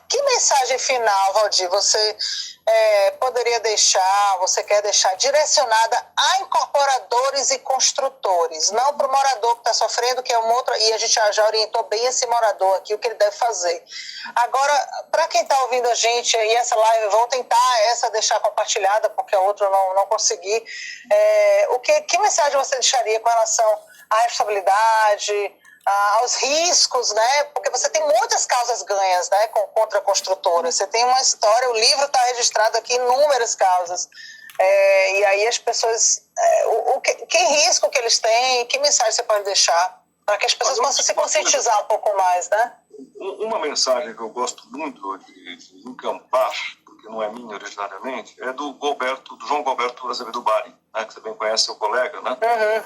Que mensagem final, Valdir, você poderia deixar, você quer deixar direcionada a incorporadores e construtores, não para o morador que está sofrendo, que é um outro, e a gente já orientou bem esse morador aqui, o que ele deve fazer. Agora, para quem está ouvindo a gente, e essa live, vou tentar deixar compartilhada, porque a outra eu não consegui, que mensagem você deixaria com relação à responsabilidade, aos riscos, né? Porque você tem muitas causas ganhas, né? Contra a construtora. Você tem uma história, o livro está registrado aqui inúmeras causas. E aí as pessoas... que risco que eles têm? Que mensagem você pode deixar? Para que as pessoas possam se conscientizar um pouco mais, né? Uma mensagem que eu gosto muito de encampar, porque não é minha originariamente, é do João Gilberto Azevedo Bari, né, que você bem conhece, seu colega, né?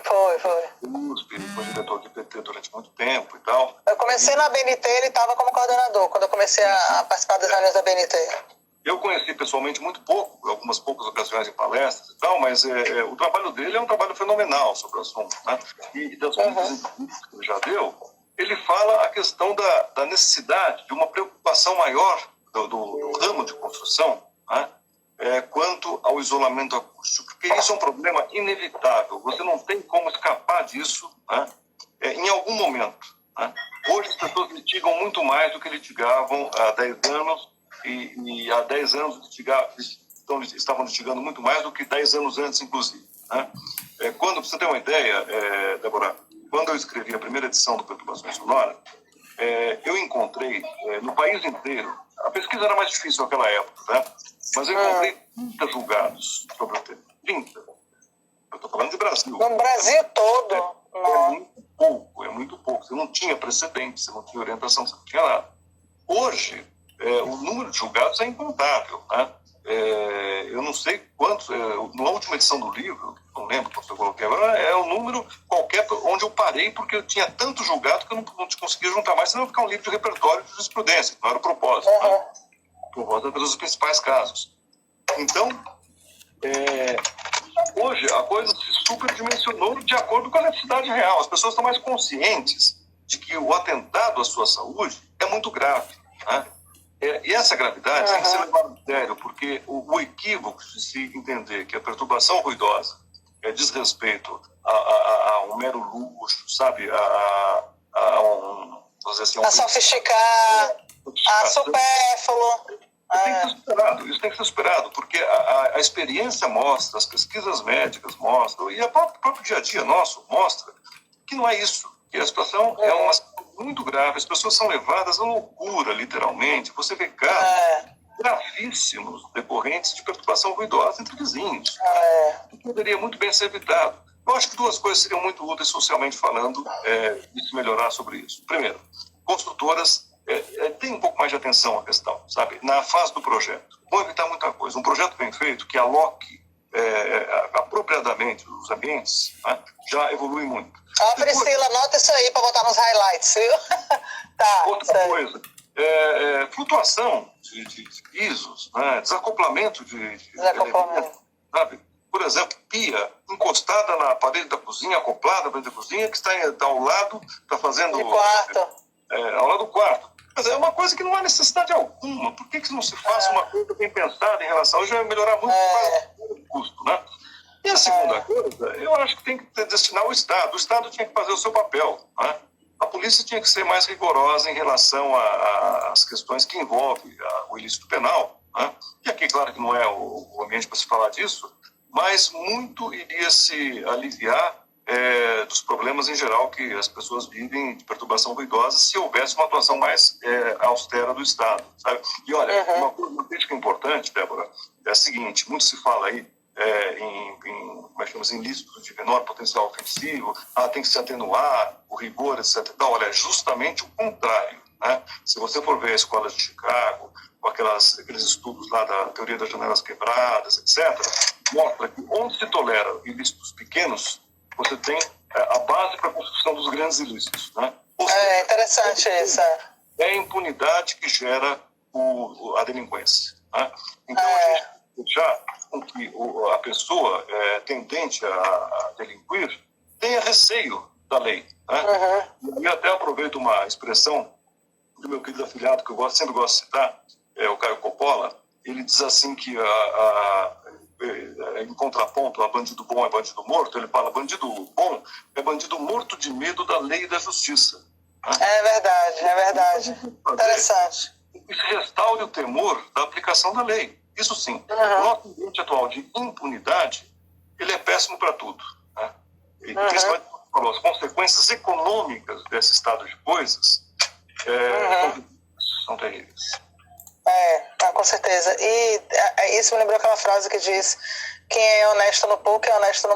Foi. USP, ele foi diretor de PT durante muito tempo e tal. Eu comecei na BNT, ele estava como coordenador, quando eu comecei a participar das reuniões da BNT. Eu conheci pessoalmente muito pouco, algumas poucas ocasiões em palestras e tal, mas o trabalho dele é um trabalho fenomenal sobre o assunto, né? E das muitas entrevistas que ele já deu, ele fala a questão da necessidade de uma preocupação maior do ramo de construção, né? Quanto ao isolamento acústico, porque isso é um problema inevitável, você não tem como escapar disso, né? Em algum momento, né? Hoje as pessoas litigam muito mais do que litigavam há 10 anos, e há 10 anos estavam litigando muito mais do que 10 anos antes, inclusive, né? Pra você ter uma ideia, Débora, quando eu escrevi a primeira edição do Perturbações Sonoras, eu encontrei no país inteiro, a pesquisa era mais difícil naquela época, né? Mas eu encontrei 30 julgados sobre o tema. 30. Eu estou falando de Brasil. No Brasil todo. É muito pouco. Você não tinha precedente, você não tinha orientação, você não tinha nada. Hoje, o número de julgados é incontável, né? Eu não sei quantos, na última edição do livro, não lembro quanto eu coloquei agora, é o número qualquer onde eu parei, porque eu tinha tanto julgado que eu não conseguia juntar mais, senão ia ficar um livro de repertório de jurisprudência, que não era o propósito. Né? O propósito era pelos principais casos. Então, hoje a coisa se superdimensionou de acordo com a necessidade real. As pessoas estão mais conscientes de que o atentado à sua saúde é muito grave, né? E essa gravidade tem que ser levada a sério, porque o equívoco de se entender que a perturbação ruidosa diz respeito a um mero luxo, sabe? Vamos dizer assim, a sofisticar, a supérfluo. Isso tem que ser superado, porque a experiência mostra, as pesquisas médicas mostram, e o próprio dia a dia nosso mostra que não é isso, que a situação é uma situação muito grave, as pessoas são levadas à loucura, literalmente. Você vê casos gravíssimos decorrentes de perturbação ruidosa entre vizinhos, que poderia muito bem ser evitado. Eu acho que 2 coisas seriam muito úteis socialmente falando, de se melhorar sobre isso. Primeiro, construtoras tem um pouco mais de atenção à questão, sabe? Na fase do projeto. Vão evitar muita coisa. Um projeto bem feito, que aloque apropriadamente os ambientes, né, já evolui muito. Priscila, anota isso aí para botar nos highlights, viu? Outra coisa, flutuação de pisos, né, desacoplamento de elementos, sabe? Por exemplo, pia encostada na parede da cozinha, acoplada na parede da cozinha, que está ao lado, está fazendo... De quarto. Ao lado do quarto. Mas é uma coisa que não há necessidade alguma. Por que não se faz uma coisa bem pensada em relação... Hoje vai melhorar muito o custo, né? E a segunda coisa, eu acho que tem que destinar ao Estado. O Estado tinha que fazer o seu papel, né? A polícia tinha que ser mais rigorosa em relação às questões que envolvem o ilícito penal, né? E aqui, claro que não é o ambiente para se falar disso, mas muito iria se aliviar dos problemas em geral que as pessoas vivem de perturbação ruidosa se houvesse uma atuação mais austera do Estado, sabe? E olha, uma crítica importante, Débora, é a seguinte: muito se fala aí em ilícitos de menor potencial ofensivo, tem que se atenuar o rigor, etc. Não, olha, é justamente o contrário, né? Se você for ver a escola de Chicago, com aqueles estudos lá da teoria das janelas quebradas, etc., mostra que onde se tolera ilícitos pequenos, você tem a base para a construção dos grandes ilícitos. Né? Seja, interessante isso. É a impunidade que gera a delinquência. Né? Então, a gente tem que deixar com que a pessoa tendente a delinquir tenha receio da lei. Né? E até aproveito uma expressão do meu querido afilhado, que eu sempre gosto de citar, o Caio Coppola. Ele diz assim que em contraponto a bandido bom é bandido morto, ele fala bandido bom é bandido morto de medo da lei e da justiça. Né? É verdade. Interessante. Que se restaure o temor da aplicação da lei. Isso sim. O nosso ambiente atual de impunidade, ele é péssimo para tudo. Né? E principalmente, as consequências econômicas desse estado de coisas são terríveis. Com certeza. E isso me lembrou aquela frase que diz: quem é honesto no pouco é honesto no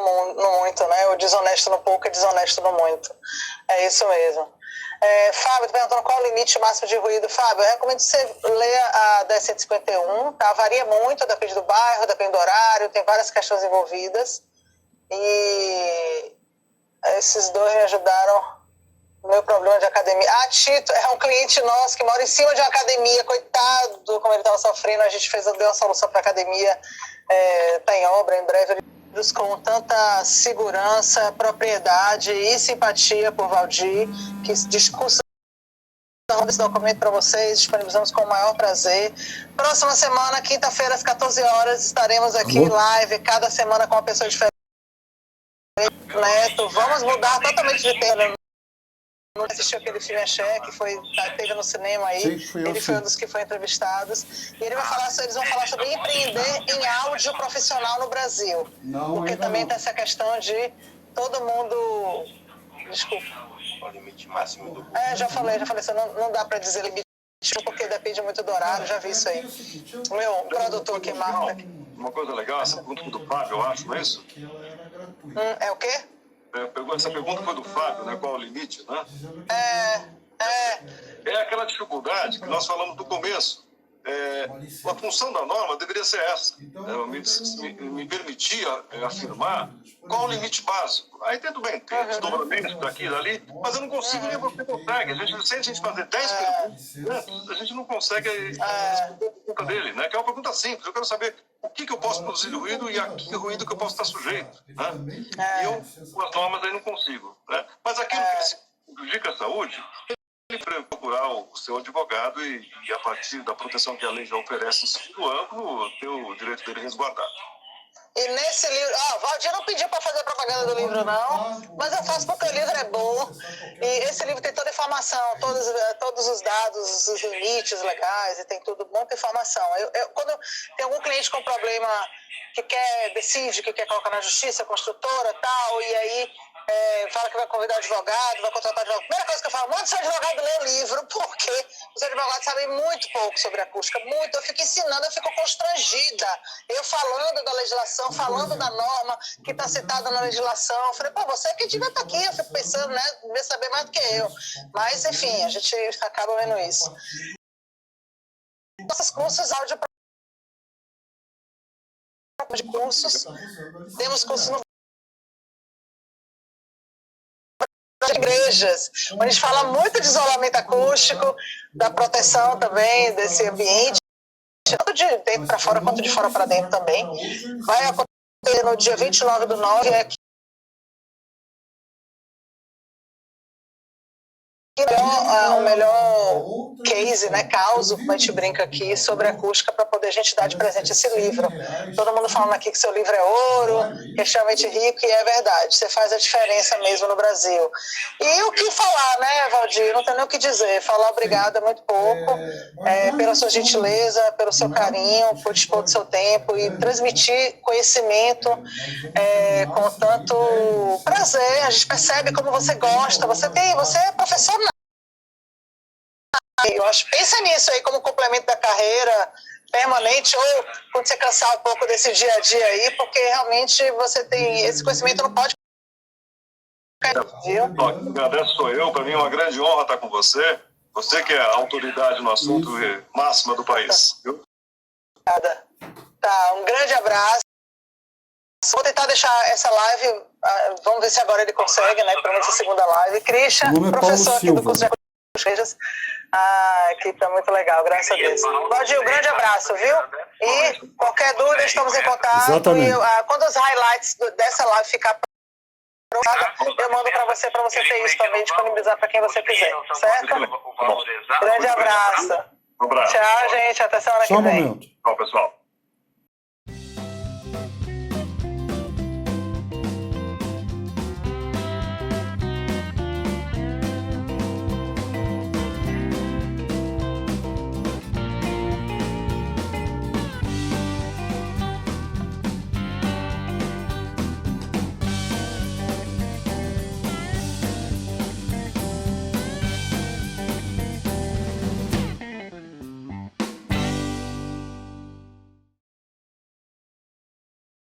muito, né? O desonesto no pouco é desonesto no muito. É isso mesmo. Fábio, tu perguntando qual é o limite máximo de ruído. Fábio, eu recomendo que você leia a 1051, tá? Varia muito, depende do bairro, depende do horário, tem várias questões envolvidas. E esses dois me ajudaram no meu problema de academia. Tito é um cliente nosso que mora em cima de uma academia, coitado, como ele estava sofrendo, a gente deu uma solução para a academia, está em obra, em breve ele com tanta segurança, propriedade e simpatia por Valdir, que discurso esse documento para vocês, disponibilizamos com o maior prazer. Próxima semana, quinta-feira, às 14 horas, estaremos aqui em live, cada semana com uma pessoa diferente. Neto, vamos mudar totalmente de tema. Não assistiu aquele filme Axé, que teve no cinema aí. Sim, ele foi um dos que foi entrevistados. E eles vão falar sobre empreender em áudio profissional no Brasil. Porque também tem essa questão de todo mundo... Desculpa. O limite máximo do... já falei, não dá para dizer limite, porque depende muito do horário, já vi isso aí. O meu produtor aqui, Marco. Uma coisa legal, essa pergunta do Fábio, eu acho, não é isso? É o quê? Essa pergunta foi do Fábio, né? Qual é o limite, né? É aquela dificuldade que nós falamos do começo. A função da norma deveria ser essa. Me permitir afirmar qual é o limite básico. Aí tudo bem, tem desdobramentos daqui e dali, mas eu não consigo nem você consegue. Se a gente fazer 10 perguntas, a gente não consegue responder a pergunta dele, né? Que é uma pergunta simples. Eu quero saber o que eu posso produzir de ruído e a que ruído que eu posso estar sujeito. Né? E eu, com as normas, aí não consigo. Né? Mas aquilo que prejudica a saúde, ele procurar o seu advogado e, a partir da proteção que a lei já oferece em sentido amplo, ter o direito dele resguardado. E nesse livro... Valdir não pediu para fazer propaganda do livro, não, mas eu faço porque o livro é bom. E esse livro tem toda a informação, todos os dados, os limites legais, e tem tudo, muita informação. Quando tem algum cliente com problema que decide que quer colocar na justiça, construtora, tal, e aí fala que vai convidar advogado, vai contratar advogado. A primeira coisa que eu falo, manda seu advogado ler o livro, porque os advogados sabem muito pouco sobre acústica, muito. Eu fico ensinando, eu fico constrangida. Eu falando da legislação, falando da norma que está citada na legislação. Eu falei, você que devia estar aqui. Eu fico pensando, né, devia saber mais do que eu. Mas, enfim, a gente acaba vendo isso. Nossos cursos áudio de cursos, temos cursos no igrejas, onde a gente fala muito de isolamento acústico, da proteção também desse ambiente, tanto de dentro para fora quanto de fora para dentro também. Vai acontecer no dia 29/9 aqui. O melhor case, né, caso, como a gente brinca aqui, sobre acústica, para poder a gente dar de presente esse livro. Todo mundo falando aqui que seu livro é ouro, que é extremamente rico, e é verdade, você faz a diferença mesmo no Brasil. E o que falar, né, Valdir? Não tem nem o que dizer. Falar obrigado é muito pouco, pela sua gentileza, pelo seu carinho, por dispor do seu tempo e transmitir conhecimento com tanto prazer. A gente percebe como você gosta, você é profissional. Eu acho, pensa nisso aí como complemento da carreira permanente, ou quando você cansar um pouco desse dia a dia aí, porque realmente você tem esse conhecimento, não pode. Agradeço, sou eu. Para mim é uma grande honra estar com você. Você que é a autoridade no assunto máxima do país. Viu? Tá, um grande abraço. Vou tentar deixar essa live, vamos ver se agora ele consegue, né? Pelo menos a segunda live. Christian, professor aqui do curso de Acústica. Que tá muito legal, graças a Deus. Claudinho, um grande abraço, viu? E qualquer dúvida, estamos em contato. Exatamente. E quando os highlights dessa live ficar pronta, eu mando para você ter isso também, disponibilizar para quem você quiser, certo? Grande abraço. Um abraço. Tchau, gente. Até semana que vem. Só um momento. Tchau, pessoal.